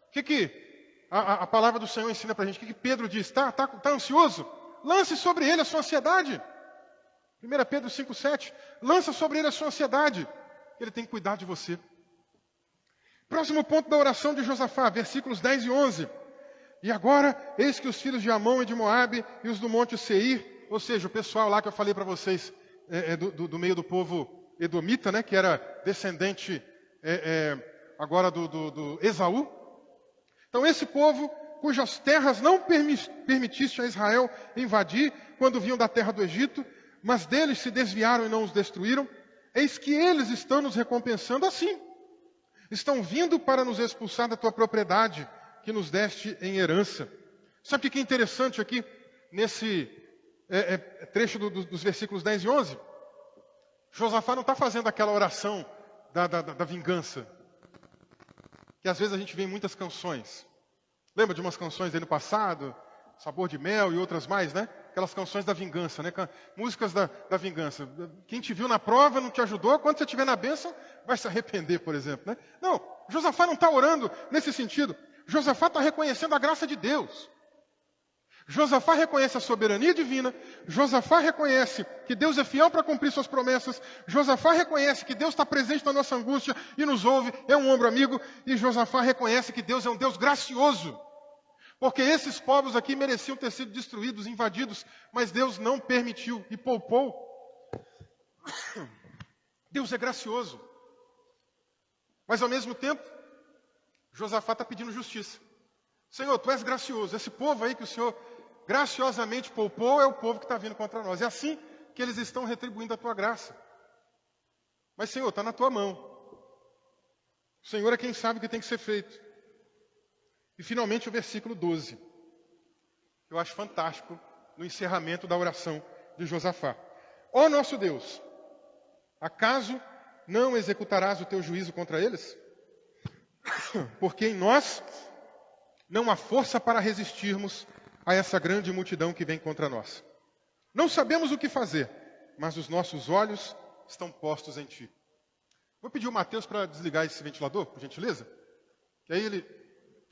O que a palavra do Senhor ensina para a gente? O que Pedro diz? Está ansioso? Lance sobre ele a sua ansiedade. 1 Pedro 5,7. Lança sobre ele a sua ansiedade. Ele tem que cuidar de você. Próximo ponto da oração de Josafá, versículos 10 e 11. E agora, eis que os filhos de Amon e de Moabe e os do monte Seir, ou seja, o pessoal lá que eu falei para vocês, do meio do povo edomita, né, que era descendente agora do Esaú. Então esse povo, cujas terras não permitiste a Israel invadir quando vinham da terra do Egito, mas deles se desviaram e não os destruíram, eis que eles estão nos recompensando assim. Estão vindo para nos expulsar da tua propriedade, que nos deste em herança. Sabe o que é interessante aqui, nesse trecho dos versículos 10 e 11? Josafá não está fazendo aquela oração da vingança, que às vezes a gente vê em muitas canções. Lembra de umas canções aí no passado? Sabor de Mel e outras mais, né? Aquelas canções da vingança, né? Músicas da vingança. Quem te viu na prova não te ajudou, quando você estiver na bênção, vai se arrepender, por exemplo, né? Não, Josafá não está orando nesse sentido. Josafá está reconhecendo a graça de Deus. Josafá reconhece a soberania divina, Josafá reconhece que Deus é fiel para cumprir suas promessas, Josafá reconhece que Deus está presente na nossa angústia e nos ouve, é um ombro amigo, e Josafá reconhece que Deus é um Deus gracioso, porque esses povos aqui mereciam ter sido destruídos, invadidos, mas Deus não permitiu e poupou. Deus é gracioso, mas ao mesmo tempo, Josafá está pedindo justiça. Senhor, tu és gracioso, esse povo aí que o Senhor graciosamente poupou é o povo que está vindo contra nós. É assim que eles estão retribuindo a tua graça. Mas, Senhor, está na tua mão. O Senhor é quem sabe o que tem que ser feito. E, finalmente, o versículo 12. Eu acho fantástico no encerramento da oração de Josafá. Ó nosso Deus, acaso não executarás o teu juízo contra eles? Porque em nós não há força para resistirmos a essa grande multidão que vem contra nós. Não sabemos o que fazer, mas os nossos olhos estão postos em ti. Vou pedir o Mateus para desligar esse ventilador, por gentileza. Que aí ele,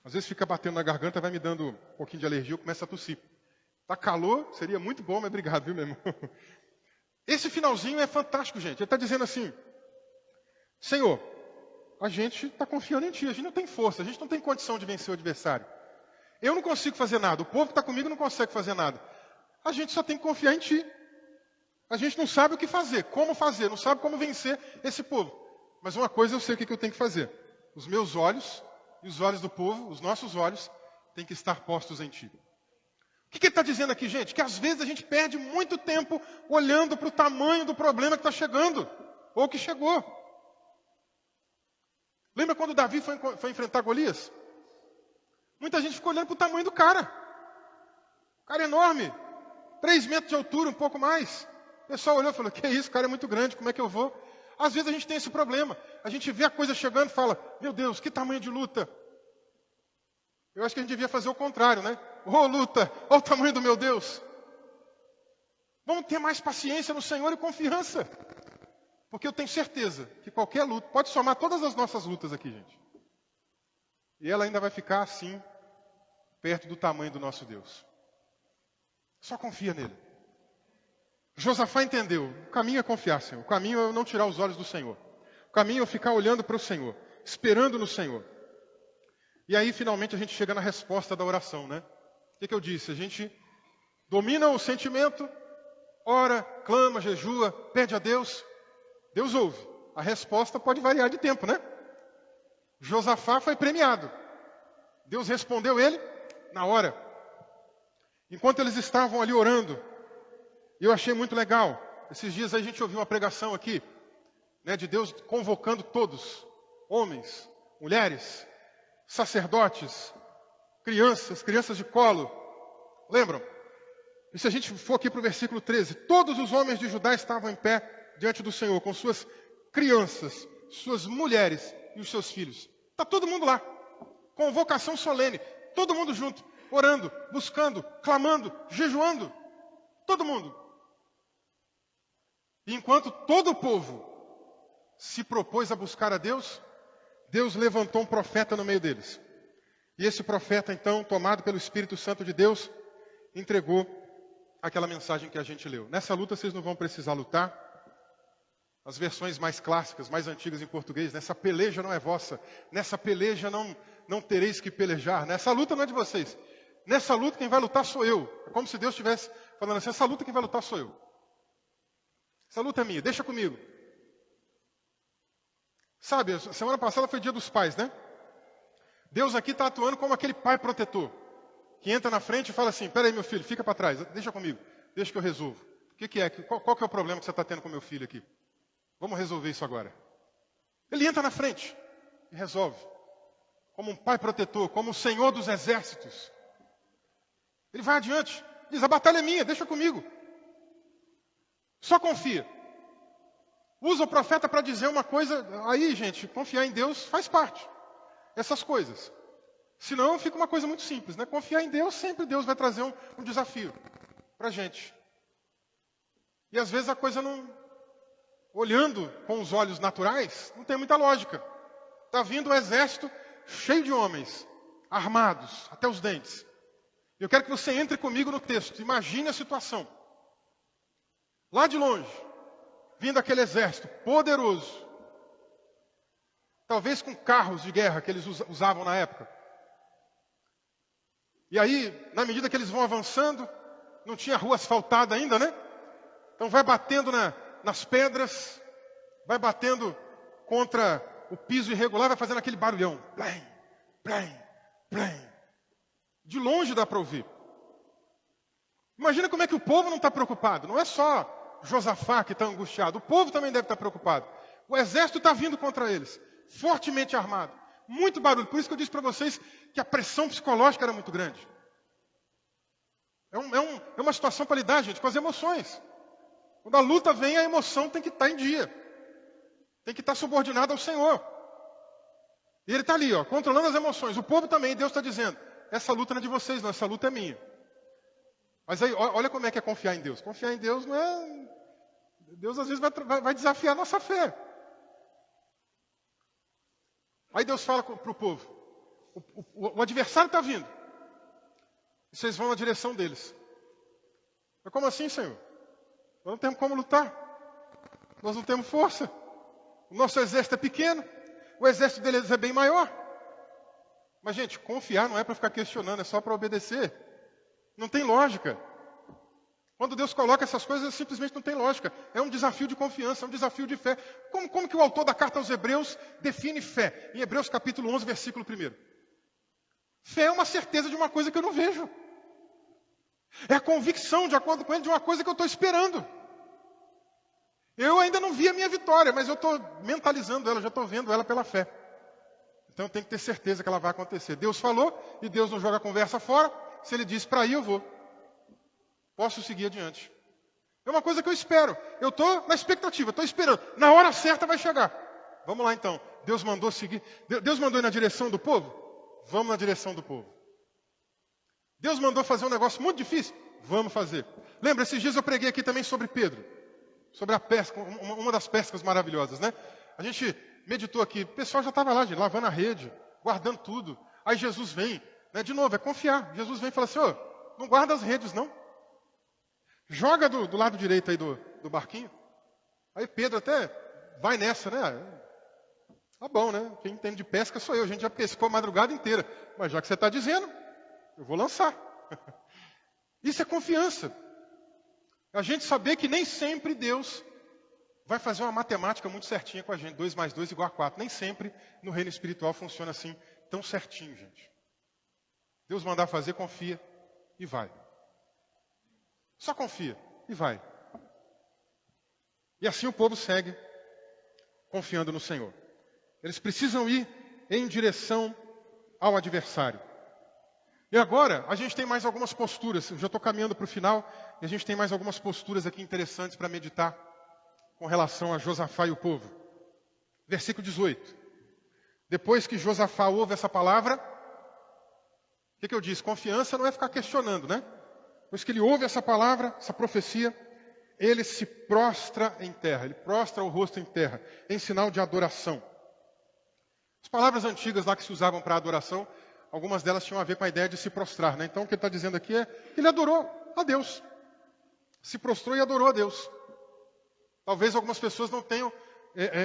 às vezes, fica batendo na garganta, vai me dando um pouquinho de alergia, eu começo a tossir. Tá calor, seria muito bom, mas obrigado, viu, meu irmão? Esse finalzinho é fantástico, gente. Ele está dizendo assim, Senhor, a gente está confiando em ti, a gente não tem força, a gente não tem condição de vencer o adversário. Eu não consigo fazer nada, o povo que está comigo não consegue fazer nada. A gente só tem que confiar em ti. A gente não sabe o que fazer, não sabe como vencer esse povo. Mas uma coisa eu sei o que eu tenho que fazer. Os meus olhos e os olhos do povo, os nossos olhos, têm que estar postos em ti. O que ele está dizendo aqui, gente? Que às vezes a gente perde muito tempo olhando para o tamanho do problema que está chegando, ou que chegou. Lembra quando Davi foi enfrentar Golias? Muita gente ficou olhando para o tamanho do cara. O cara é enorme. 3 metros de altura, um pouco mais. O pessoal olhou e falou, que isso, o cara é muito grande, como é que eu vou? Às vezes a gente tem esse problema. A gente vê a coisa chegando e fala, meu Deus, que tamanho de luta. Eu acho que a gente devia fazer o contrário, né? Ô luta, olha o tamanho do meu Deus. Vamos ter mais paciência no Senhor e confiança. Porque eu tenho certeza que qualquer luta, pode somar todas as nossas lutas aqui, gente. E ela ainda vai ficar assim, perto do tamanho do nosso Deus. Só confia nele. Josafá entendeu, o caminho é confiar, Senhor. O caminho é eu não tirar os olhos do Senhor. O caminho é eu ficar olhando para o Senhor, esperando no Senhor. E aí, finalmente, a gente chega na resposta da oração, né? O que eu disse? A gente domina o sentimento, ora, clama, jejua, pede a Deus. Deus ouve. A resposta pode variar de tempo, né? Josafá foi premiado. Deus respondeu ele na hora. Enquanto eles estavam ali orando, eu achei muito legal. Esses dias a gente ouviu uma pregação aqui, né, de Deus convocando todos, homens, mulheres, sacerdotes, crianças de colo. Lembram? E se a gente for aqui para o versículo 13, todos os homens de Judá estavam em pé diante do Senhor, com suas crianças, suas mulheres e os seus filhos. Está todo mundo lá, convocação solene, todo mundo junto, orando, buscando, clamando, jejuando, todo mundo. E enquanto todo o povo se propôs a buscar a Deus, Deus levantou um profeta no meio deles. E esse profeta, então, tomado pelo Espírito Santo de Deus, entregou aquela mensagem que a gente leu. Nessa luta vocês não vão precisar lutar. As versões mais clássicas, mais antigas em português, nessa peleja não é vossa, nessa peleja não tereis que pelejar, nessa luta não é de vocês. Nessa luta quem vai lutar sou eu. É como se Deus estivesse falando assim, essa luta quem vai lutar sou eu. Essa luta é minha, deixa comigo. Sabe, a semana passada foi dia dos pais, né? Deus aqui está atuando como aquele pai protetor, que entra na frente e fala assim, peraí meu filho, fica para trás, deixa comigo, deixa que eu resolvo. O que é? Qual que é o problema que você está tendo com meu filho aqui? Vamos resolver isso agora. Ele entra na frente e resolve. Como um pai protetor, como o Senhor dos exércitos. Ele vai adiante, diz, a batalha é minha, deixa comigo. Só confia. Usa o profeta para dizer uma coisa, aí gente, confiar em Deus faz parte. Essas coisas. Senão fica uma coisa muito simples, né? Confiar em Deus, sempre Deus vai trazer um desafio para a gente. E às vezes a coisa não... Olhando com os olhos naturais, não tem muita lógica. Está vindo um exército cheio de homens, armados, até os dentes. Eu quero que você entre comigo no texto. Imagine a situação. Lá de longe, vindo aquele exército poderoso, talvez com carros de guerra que eles usavam na época. E aí, na medida que eles vão avançando, não tinha rua asfaltada ainda, né? Então vai batendo nas pedras, vai batendo contra o piso irregular, vai fazendo aquele barulhão. Plém, plém, plém. De longe dá para ouvir. Imagina como é que o povo não está preocupado. Não é só Josafá que está angustiado. O povo também deve estar preocupado. O exército está vindo contra eles, fortemente armado. Muito barulho. Por isso que eu disse para vocês que a pressão psicológica era muito grande. É uma situação para lidar, gente, com as emoções. Quando a luta vem, a emoção tem que estar em dia. Tem que estar subordinada ao Senhor. E ele está ali, ó, controlando as emoções. O povo também, Deus está dizendo, essa luta não é de vocês, não, essa luta é minha. Mas aí, olha como é que é confiar em Deus. Confiar em Deus não é... Deus às vezes vai desafiar a nossa fé. Aí Deus fala para o povo, o adversário está vindo. E vocês vão na direção deles. Mas como assim, Senhor? Nós não temos como lutar. Nós não temos força. O nosso exército é pequeno. O exército deles é bem maior. Mas, gente, confiar não é para ficar questionando, é só para obedecer. Não tem lógica. Quando Deus coloca essas coisas, simplesmente não tem lógica. É um desafio de confiança, é um desafio de fé. Como que o autor da carta aos Hebreus define fé? Em Hebreus capítulo 11, versículo 1. Fé é uma certeza de uma coisa que eu não vejo. É a convicção, de acordo com ele, de uma coisa que eu estou esperando. Eu ainda não vi a minha vitória, mas eu estou mentalizando ela, já estou vendo ela pela fé. Então eu tenho que ter certeza que ela vai acontecer. Deus falou e Deus não joga a conversa fora. Se Ele diz para ir, eu vou. Posso seguir adiante. É uma coisa que eu espero. Eu estou na expectativa, estou esperando. Na hora certa vai chegar. Vamos lá então. Deus mandou seguir. Deus mandou ir na direção do povo? Vamos na direção do povo. Deus mandou fazer um negócio muito difícil? Vamos fazer. Lembra, esses dias eu preguei aqui também sobre Pedro. Sobre a pesca, uma das pescas maravilhosas, né? A gente meditou aqui. O pessoal já estava lá, gente, lavando a rede, guardando tudo. Aí Jesus vem, né? De novo, é confiar. Jesus vem e fala assim, ô, não guarda as redes, não. Joga do lado direito aí do barquinho. Aí Pedro até vai nessa, né? Tá bom, né? Quem entende de pesca sou eu. A gente já pescou a madrugada inteira. Mas já que você está dizendo, eu vou lançar. Isso é confiança. A gente saber que nem sempre Deus vai fazer uma matemática muito certinha com a gente. 2 mais 2 igual a 4. Nem sempre no reino espiritual funciona assim tão certinho, gente. Deus mandar fazer, confia e vai. Só confia e vai. E assim o povo segue confiando no Senhor. Eles precisam ir em direção ao adversário. E agora, a gente tem mais algumas posturas. Eu já estou caminhando para o final. E a gente tem mais algumas posturas aqui interessantes para meditar com relação a Josafá e o povo. Versículo 18. Depois que Josafá ouve essa palavra, o que eu disse? Confiança não é ficar questionando, né? Depois que ele ouve essa palavra, essa profecia, ele se prostra em terra. Ele prostra o rosto em terra, em sinal de adoração. As palavras antigas lá que se usavam para adoração, algumas delas tinham a ver com a ideia de se prostrar, né? Então o que ele está dizendo aqui é que ele adorou a Deus. Se prostrou e adorou a Deus. Talvez algumas pessoas não tenham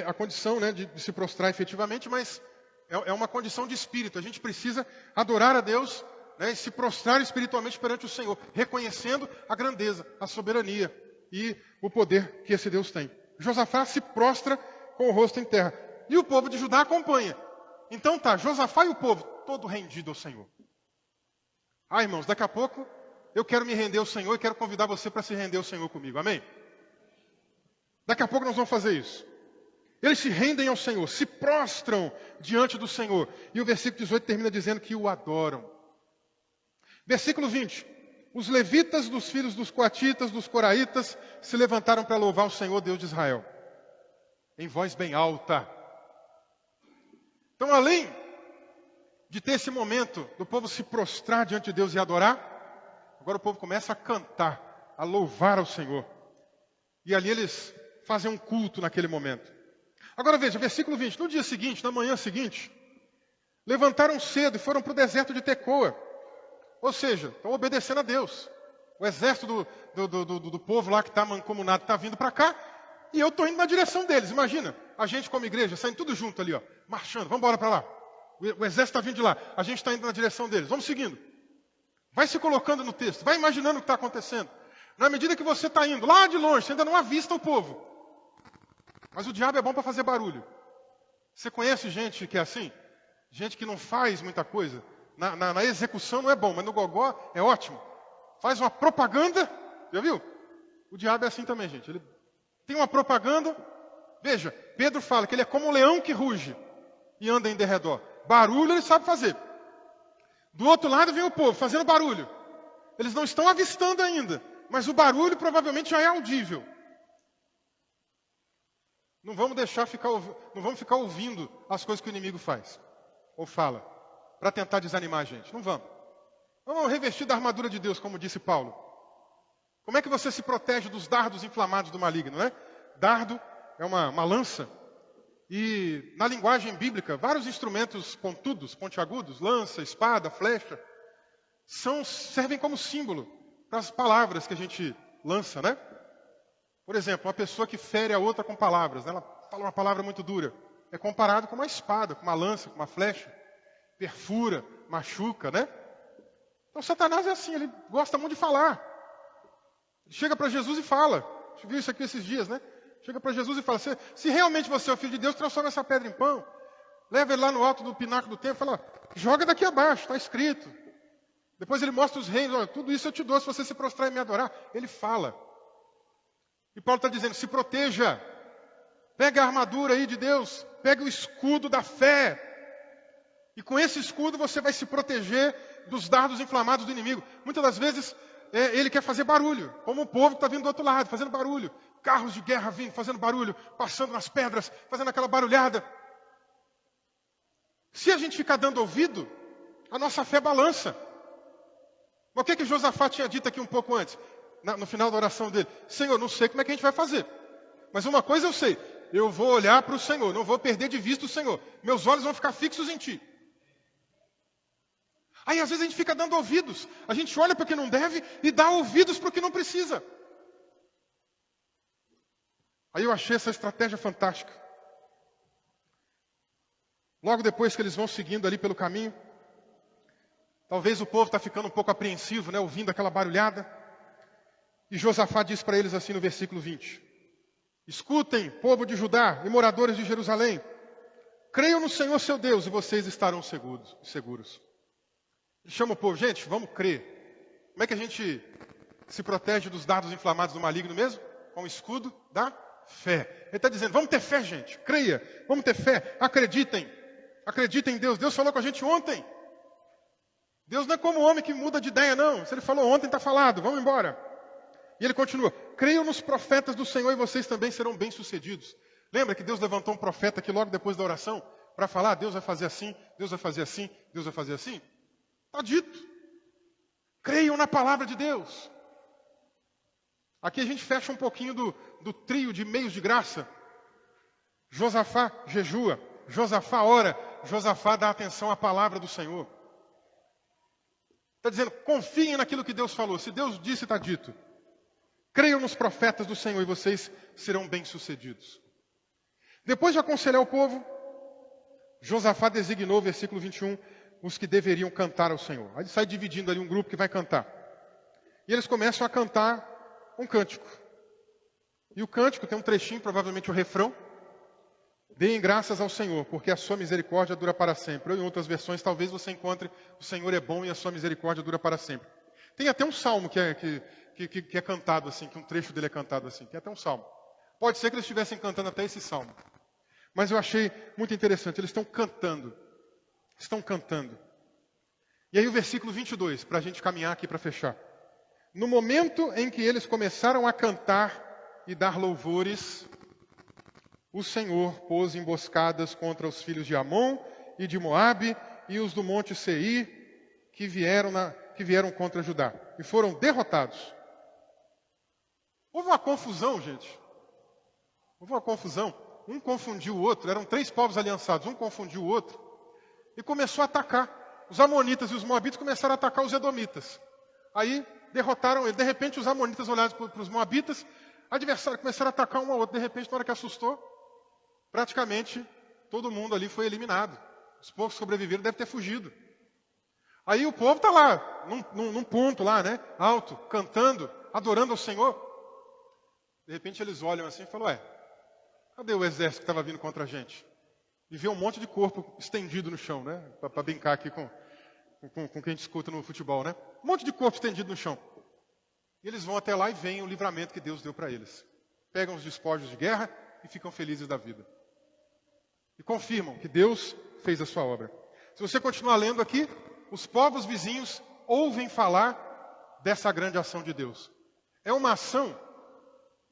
a condição, né, de se prostrar efetivamente, mas é uma condição de espírito. A gente precisa adorar a Deus, né, e se prostrar espiritualmente perante o Senhor, reconhecendo a grandeza, a soberania e o poder que esse Deus tem. Josafá se prostra com o rosto em terra. E o povo de Judá acompanha. Então tá, Josafá e o povo, todo rendido ao Senhor. Ah, irmãos, daqui a pouco eu quero me render ao Senhor e quero convidar você para se render ao Senhor comigo, amém? Daqui a pouco nós vamos fazer isso. Eles se rendem ao Senhor, se prostram diante do Senhor. E o versículo 18 termina dizendo que o adoram. Versículo 20. Os levitas dos filhos dos coatitas, dos coraitas, se levantaram para louvar o Senhor, Deus de Israel. Em voz bem alta. Então, além de ter esse momento do povo se prostrar diante de Deus e adorar, agora o povo começa a cantar, a louvar ao Senhor. E ali eles fazem um culto naquele momento. Agora veja, versículo 20. No dia seguinte, na manhã seguinte, levantaram cedo e foram para o deserto de Tecoa. Ou seja, estão obedecendo a Deus. O exército do povo lá que está mancomunado está vindo para cá, e eu estou indo na direção deles. Imagina, a gente como igreja, saindo tudo junto ali, ó, marchando, vamos embora para lá. O exército está vindo de lá, a gente está indo na direção deles, vamos seguindo. Vai se colocando no texto, vai imaginando o que está acontecendo. Na medida que você está indo, lá de longe, você ainda não avista o povo. Mas o diabo é bom para fazer barulho. Você conhece gente que é assim? Gente que não faz muita coisa. Na execução não é bom, mas no gogó é ótimo. Faz uma propaganda, já viu? O diabo é assim também, gente. Ele tem uma propaganda. Veja, Pedro fala que ele é como um leão que ruge e anda em derredor. Barulho ele sabe fazer. Do outro lado vem o povo fazendo barulho. Eles não estão avistando ainda, mas o barulho provavelmente já é audível. Não vamos não vamos ficar ouvindo as coisas que o inimigo faz ou fala para tentar desanimar a gente. Não vamos. Vamos revestir da armadura de Deus, como disse Paulo. Como é que você se protege dos dardos inflamados do maligno, né? Dardo é uma lança. E na linguagem bíblica, vários instrumentos pontudos, pontiagudos, lança, espada, flecha, servem como símbolo para as palavras que a gente lança, né? Por exemplo, uma pessoa que fere a outra com palavras, né? Ela fala uma palavra muito dura, é comparado com uma espada, com uma lança, com uma flecha, perfura, machuca, né? Então Satanás é assim, ele gosta muito de falar. Ele chega para Jesus e fala. A gente viu isso aqui esses dias, né? Chega para Jesus e fala, se realmente você é o Filho de Deus, transforma essa pedra em pão. Leva ele lá no alto do pináculo do templo e fala, joga daqui abaixo, está escrito. Depois ele mostra os reinos, olha, tudo isso eu te dou se você se prostrar e me adorar. Ele fala. E Paulo está dizendo, se proteja. Pega a armadura aí de Deus, pega o escudo da fé. E com esse escudo você vai se proteger dos dardos inflamados do inimigo. Muitas das vezes ele quer fazer barulho, como o povo que está vindo do outro lado, fazendo barulho. Carros de guerra vindo, fazendo barulho, passando nas pedras, fazendo aquela barulhada. Se a gente ficar dando ouvido, a nossa fé balança. O que Josafá tinha dito aqui um pouco antes, no final da oração dele? Senhor, não sei como é que a gente vai fazer, mas uma coisa eu sei, eu vou olhar para o Senhor, não vou perder de vista o Senhor. Meus olhos vão ficar fixos em Ti. Aí às vezes a gente fica dando ouvidos, a gente olha para o que não deve e dá ouvidos para o que não precisa. Aí eu achei essa estratégia fantástica. Logo depois que eles vão seguindo ali pelo caminho, talvez o povo está ficando um pouco apreensivo, né, ouvindo aquela barulhada. E Josafá diz para eles assim no versículo 20. Escutem, povo de Judá e moradores de Jerusalém. Creiam no Senhor seu Deus e vocês estarão seguros. Ele chama o povo, gente, vamos crer. Como é que a gente se protege dos dardos inflamados do maligno mesmo? Com o escudo da fé. Ele está dizendo, vamos ter fé, gente. Creia, vamos ter fé. Acreditem. Acreditem em Deus. Deus falou com a gente ontem. Deus não é como o homem que muda de ideia, não. Se ele falou ontem, está falado. Vamos embora. E ele continua. Creiam nos profetas do Senhor e vocês também serão bem-sucedidos. Lembra que Deus levantou um profeta aqui logo depois da oração? Para falar, Deus vai fazer assim, Deus vai fazer assim, Deus vai fazer assim? Está dito. Creiam na palavra de Deus. Aqui a gente fecha um pouquinho do trio de meios de graça. Josafá jejua, Josafá ora, Josafá dá atenção à palavra do Senhor. Está dizendo, confiem naquilo que Deus falou. Se Deus disse, está dito. Creiam nos profetas do Senhor e vocês serão bem-sucedidos. Depois de aconselhar o povo, Josafá designou, versículo 21, os que deveriam cantar ao Senhor. Aí ele sai dividindo ali um grupo que vai cantar. E eles começam a cantar um cântico. E o cântico tem um trechinho, provavelmente o refrão. Deem graças ao Senhor, porque a sua misericórdia dura para sempre. Ou em outras versões, talvez você encontre o Senhor é bom e a sua misericórdia dura para sempre. Tem até um salmo que é cantado assim, que um trecho dele é cantado assim. Tem até um salmo. Pode ser que eles estivessem cantando até esse salmo. Mas eu achei muito interessante. Eles estão cantando. Estão cantando. E aí o versículo 22, para a gente caminhar aqui para fechar. No momento em que eles começaram a cantar e dar louvores, o Senhor pôs emboscadas contra os filhos de Amon e de Moabe e os do monte Seir que vieram contra Judá. E foram derrotados. Houve uma confusão, gente. Houve uma confusão. Um confundiu o outro. Eram 3 povos aliançados. Um confundiu o outro. E começou a atacar. os amonitas e os moabitas começaram a atacar os edomitas. Aí derrotaram ele. De repente os amonitas olharam para os moabitas, adversários começaram a atacar um ao outro. De repente, na hora que assustou, praticamente todo mundo ali foi eliminado. Os poucos que sobreviveram devem ter fugido. Aí o povo está lá, num ponto lá, né, alto, cantando, adorando ao Senhor. De repente eles olham assim e falam, cadê o exército que estava vindo contra a gente? E vê um monte de corpo estendido no chão, né? Para brincar aqui com quem discuta no futebol, né? Um monte de corpo estendido no chão. E eles vão até lá e veem o livramento que Deus deu para eles. Pegam os despojos de guerra e ficam felizes da vida. E confirmam que Deus fez a sua obra. Se você continuar lendo aqui, os povos vizinhos ouvem falar dessa grande ação de Deus. É uma ação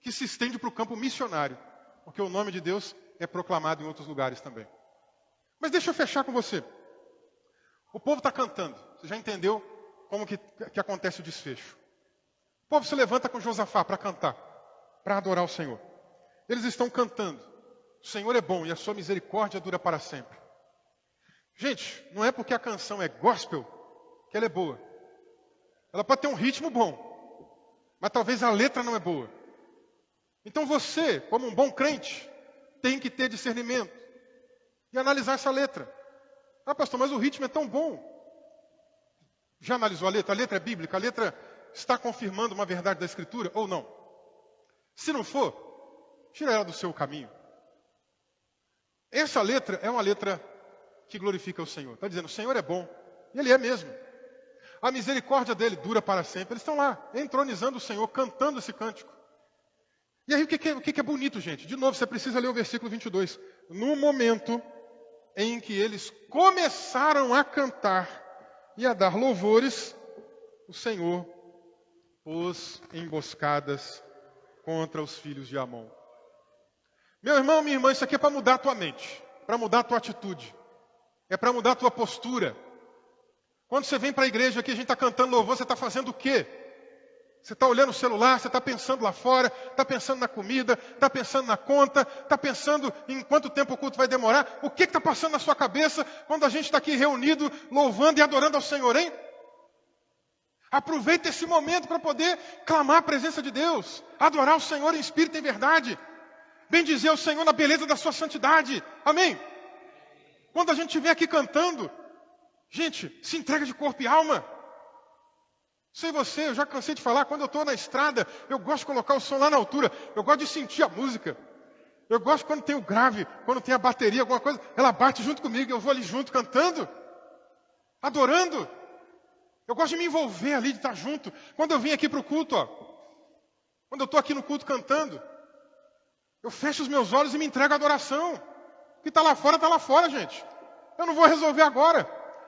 que se estende para o campo missionário, porque o nome de Deus é proclamado em outros lugares também. Mas deixa eu fechar com você. O povo está cantando. Você já entendeu como que acontece o desfecho. O povo se levanta com Josafá para cantar, para adorar o Senhor. Eles estão cantando. O Senhor é bom e a sua misericórdia dura para sempre. Gente, não é porque a canção é gospel que ela é boa. Ela pode ter um ritmo bom, mas talvez a letra não é boa. Então você, como um bom crente, tem que ter discernimento e analisar essa letra. Pastor, mas o ritmo é tão bom. Já analisou a letra? A letra é bíblica? A letra está confirmando uma verdade da Escritura ou não? Se não for, tira ela do seu caminho. Essa letra é uma letra que glorifica o Senhor. Está dizendo, o Senhor é bom. E Ele é mesmo. A misericórdia dEle dura para sempre. Eles estão lá, entronizando o Senhor, cantando esse cântico. E aí o que é bonito, gente? De novo, você precisa ler o versículo 22. No momento em que eles começaram a cantar e a dar louvores, o Senhor pôs emboscadas contra os filhos de Amon. Meu irmão, minha irmã, isso aqui é para mudar a tua mente, para mudar a tua atitude, é para mudar a tua postura. Quando você vem para a igreja aqui, a gente está cantando louvor, você está fazendo o quê? Você está olhando o celular, você está pensando lá fora, está pensando na comida, está pensando na conta, está pensando em quanto tempo o culto vai demorar. O que está passando na sua cabeça quando a gente está aqui reunido, louvando e adorando ao Senhor, hein? Aproveita esse momento para poder clamar a presença de Deus, adorar o Senhor em espírito e em verdade, bendizer o Senhor na beleza da sua santidade. Amém? Quando a gente estiver aqui cantando, gente, se entrega de corpo e alma. Sei você, eu já cansei de falar, quando eu estou na estrada, eu gosto de colocar o som lá na altura, eu gosto de sentir a música. Eu gosto quando tem o grave, quando tem a bateria, alguma coisa, ela bate junto comigo, eu vou ali junto cantando, adorando. Eu gosto de me envolver ali, de estar junto. Quando eu vim aqui para o culto, quando eu estou aqui no culto cantando, eu fecho os meus olhos e me entrego à adoração. O que está lá fora, gente. Eu não vou resolver agora.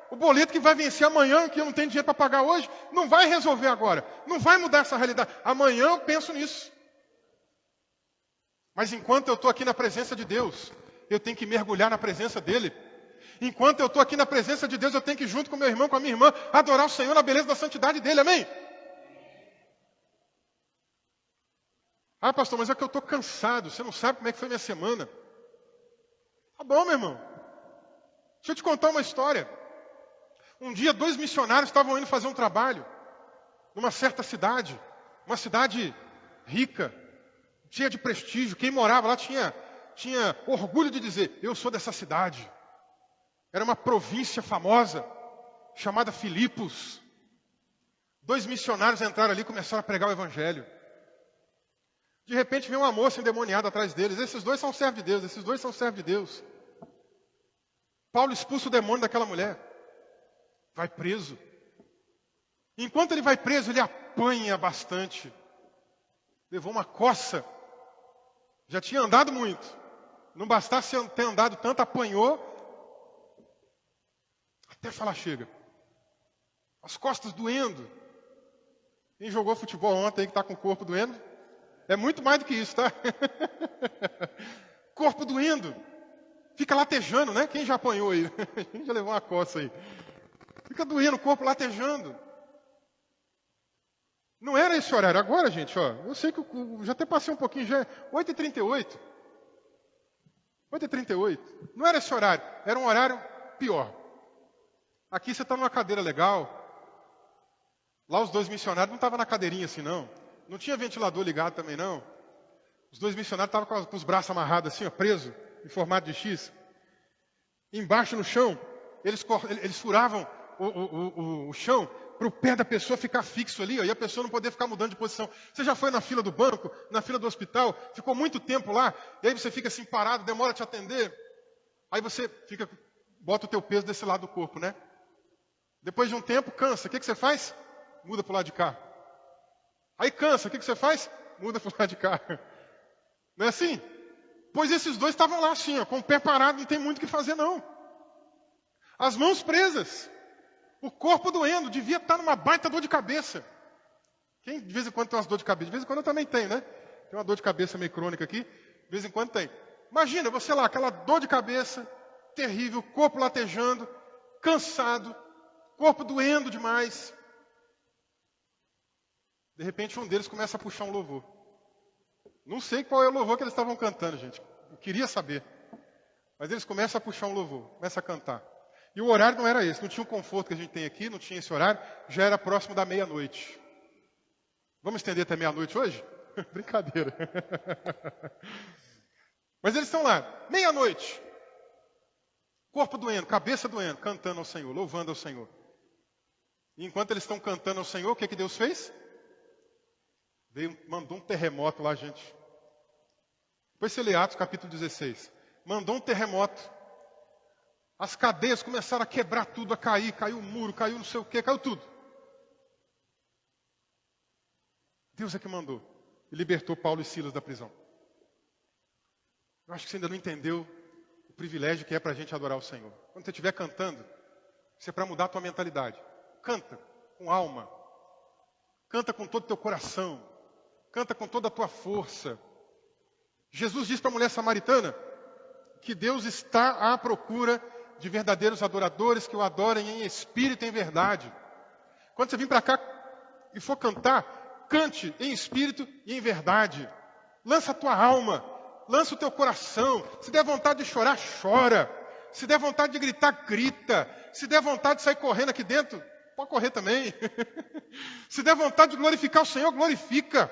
O boleto que vai vencer amanhã, que eu não tenho dinheiro para pagar hoje, não vai resolver agora. Não vai mudar essa realidade. Amanhã eu penso nisso. Mas enquanto eu estou aqui na presença de Deus, eu tenho que mergulhar na presença dEle. Enquanto eu estou aqui na presença de Deus, eu tenho que ir junto com meu irmão, com a minha irmã, adorar o Senhor na beleza da santidade dEle. Amém? Pastor, mas é que eu estou cansado. Você não sabe como é que foi minha semana. Tá bom, meu irmão. Deixa eu te contar uma história. Um dia, 2 missionários estavam indo fazer um trabalho numa certa cidade, uma cidade rica, cheia de prestígio. Quem morava lá tinha orgulho de dizer, eu sou dessa cidade. Era uma província famosa, chamada Filipos. 2 missionários entraram ali e começaram a pregar o evangelho. De repente veio uma moça endemoniada atrás deles. Esses 2 são servos de Deus. Paulo expulsa o demônio daquela mulher. Vai preso. Enquanto ele vai preso, ele apanha bastante. Levou uma coça. Já tinha andado muito. Não bastasse ter andado tanto, apanhou. Até falar chega. As costas doendo. Quem jogou futebol ontem aí que está com o corpo doendo? É muito mais do que isso, tá? Corpo doendo. Fica latejando, né? Quem já apanhou aí? Quem já levou uma coça aí? Fica doendo o corpo, latejando. Não era esse horário. Agora, gente, eu sei que eu já até passei um pouquinho, já é 8h38. 8h38. Não era esse horário. Era um horário pior. Aqui você está numa cadeira legal. Lá os dois missionários não estavam na cadeirinha assim, não. Não tinha ventilador ligado também, não. Os dois missionários estavam com os braços amarrados assim, ó, presos, em formato de X. Embaixo no chão, eles furavam o chão para o pé da pessoa ficar fixo ali, ó, e a pessoa não poder ficar mudando de posição. Você já foi na fila do banco, na fila do hospital, ficou muito tempo lá, e aí você fica assim parado, demora a te atender. Aí você bota o teu peso desse lado do corpo, né? Depois de um tempo, cansa. O que você faz? Muda para o lado de cá. Aí cansa. O que você faz? Muda para o lado de cá. Não é assim? Pois esses dois estavam lá assim, ó, com o pé parado, não tem muito o que fazer não. As mãos presas. O corpo doendo, devia estar numa baita dor de cabeça. Quem de vez em quando tem umas dor de cabeça? De vez em quando eu também tenho, né? Tem uma dor de cabeça meio crônica aqui, de vez em quando tem. Imagina, você lá, aquela dor de cabeça, terrível, corpo latejando, cansado, corpo doendo demais. De repente um deles começa a puxar um louvor. Não sei qual é o louvor que eles estavam cantando, gente. Eu queria saber. Mas eles começam a puxar um louvor, começam a cantar. E o horário não era esse, não tinha o conforto que a gente tem aqui, não tinha esse horário, já era próximo da meia-noite. Vamos estender até meia-noite hoje? Brincadeira. Mas eles estão lá, meia-noite. Corpo doendo, cabeça doendo, cantando ao Senhor, louvando ao Senhor. E enquanto eles estão cantando ao Senhor, o que Deus fez? Mandou um terremoto lá, gente. Depois você lê Atos capítulo 16. Mandou um terremoto. As cadeias começaram a quebrar tudo, a cair. Caiu o muro, caiu não sei o quê, caiu tudo. Deus é que mandou. E libertou Paulo e Silas da prisão. Eu acho que você ainda não entendeu o privilégio que é para a gente adorar o Senhor. Quando você estiver cantando, isso é para mudar a tua mentalidade. Canta com alma. Canta com todo o teu coração. Canta com toda a tua força. Jesus disse para a mulher samaritana que Deus está à procura de verdadeiros adoradores que o adorem em espírito e em verdade. Quando você vir para cá e for cantar, cante em espírito e em verdade. Lança a tua alma, lança o teu coração. Se der vontade de chorar, chora. Se der vontade de gritar, grita. Se der vontade de sair correndo aqui dentro, pode correr também. Se der vontade de glorificar o Senhor, glorifica.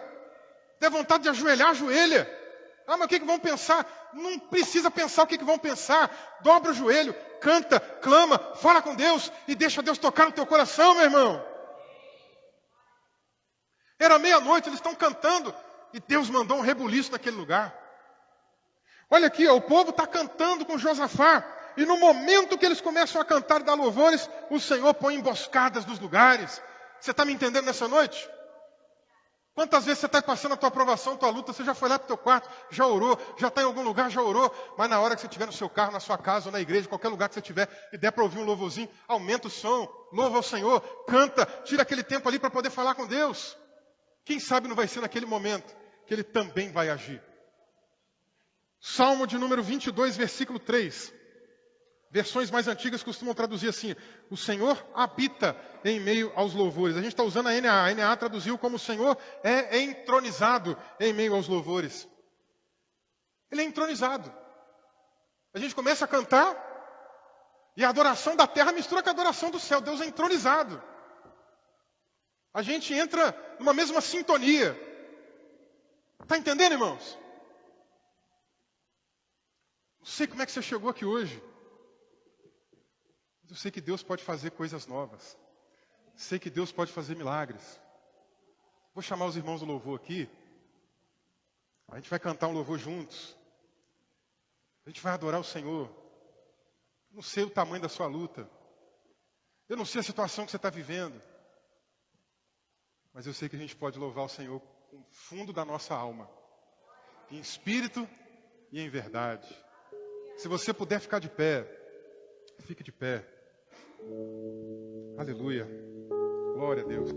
Se der vontade de ajoelhar, ajoelha. Ah, mas o que vão pensar? Não precisa pensar o que vão pensar. Dobra o joelho, canta, clama, fala com Deus e deixa Deus tocar no teu coração, meu irmão. Era meia-noite, eles estão cantando e Deus mandou um rebuliço naquele lugar. Olha aqui, ó, o povo está cantando com Josafá e no momento que eles começam a cantar e dar louvores, o Senhor põe emboscadas nos lugares. Você está me entendendo nessa noite? Quantas vezes você está passando a tua aprovação, a tua luta, você já foi lá para o teu quarto, já orou, já está em algum lugar, já orou, mas na hora que você estiver no seu carro, na sua casa ou na igreja, qualquer lugar que você estiver e der para ouvir um louvorzinho, aumenta o som, louva ao Senhor, canta, tira aquele tempo ali para poder falar com Deus. Quem sabe não vai ser naquele momento que Ele também vai agir. Salmo de número 22, versículo 3. Versões mais antigas costumam traduzir assim: o Senhor habita em meio aos louvores. A gente está usando a NAA. A NAA traduziu como o Senhor é entronizado em meio aos louvores. Ele é entronizado. A gente começa a cantar e a adoração da terra mistura com a adoração do céu. Deus é entronizado. A gente entra numa mesma sintonia. Está entendendo, irmãos? Não sei como é que você chegou aqui hoje. Eu sei que Deus pode fazer coisas novas. Sei que Deus pode fazer milagres. Vou chamar os irmãos do louvor aqui. A gente vai cantar um louvor juntos. A gente vai adorar o Senhor. Eu não sei o tamanho da sua luta. Eu não sei a situação que você está vivendo. Mas eu sei que a gente pode louvar o Senhor com o fundo da nossa alma. Em espírito e em verdade. Se você puder ficar de pé, fique de pé. Aleluia. Glória a Deus.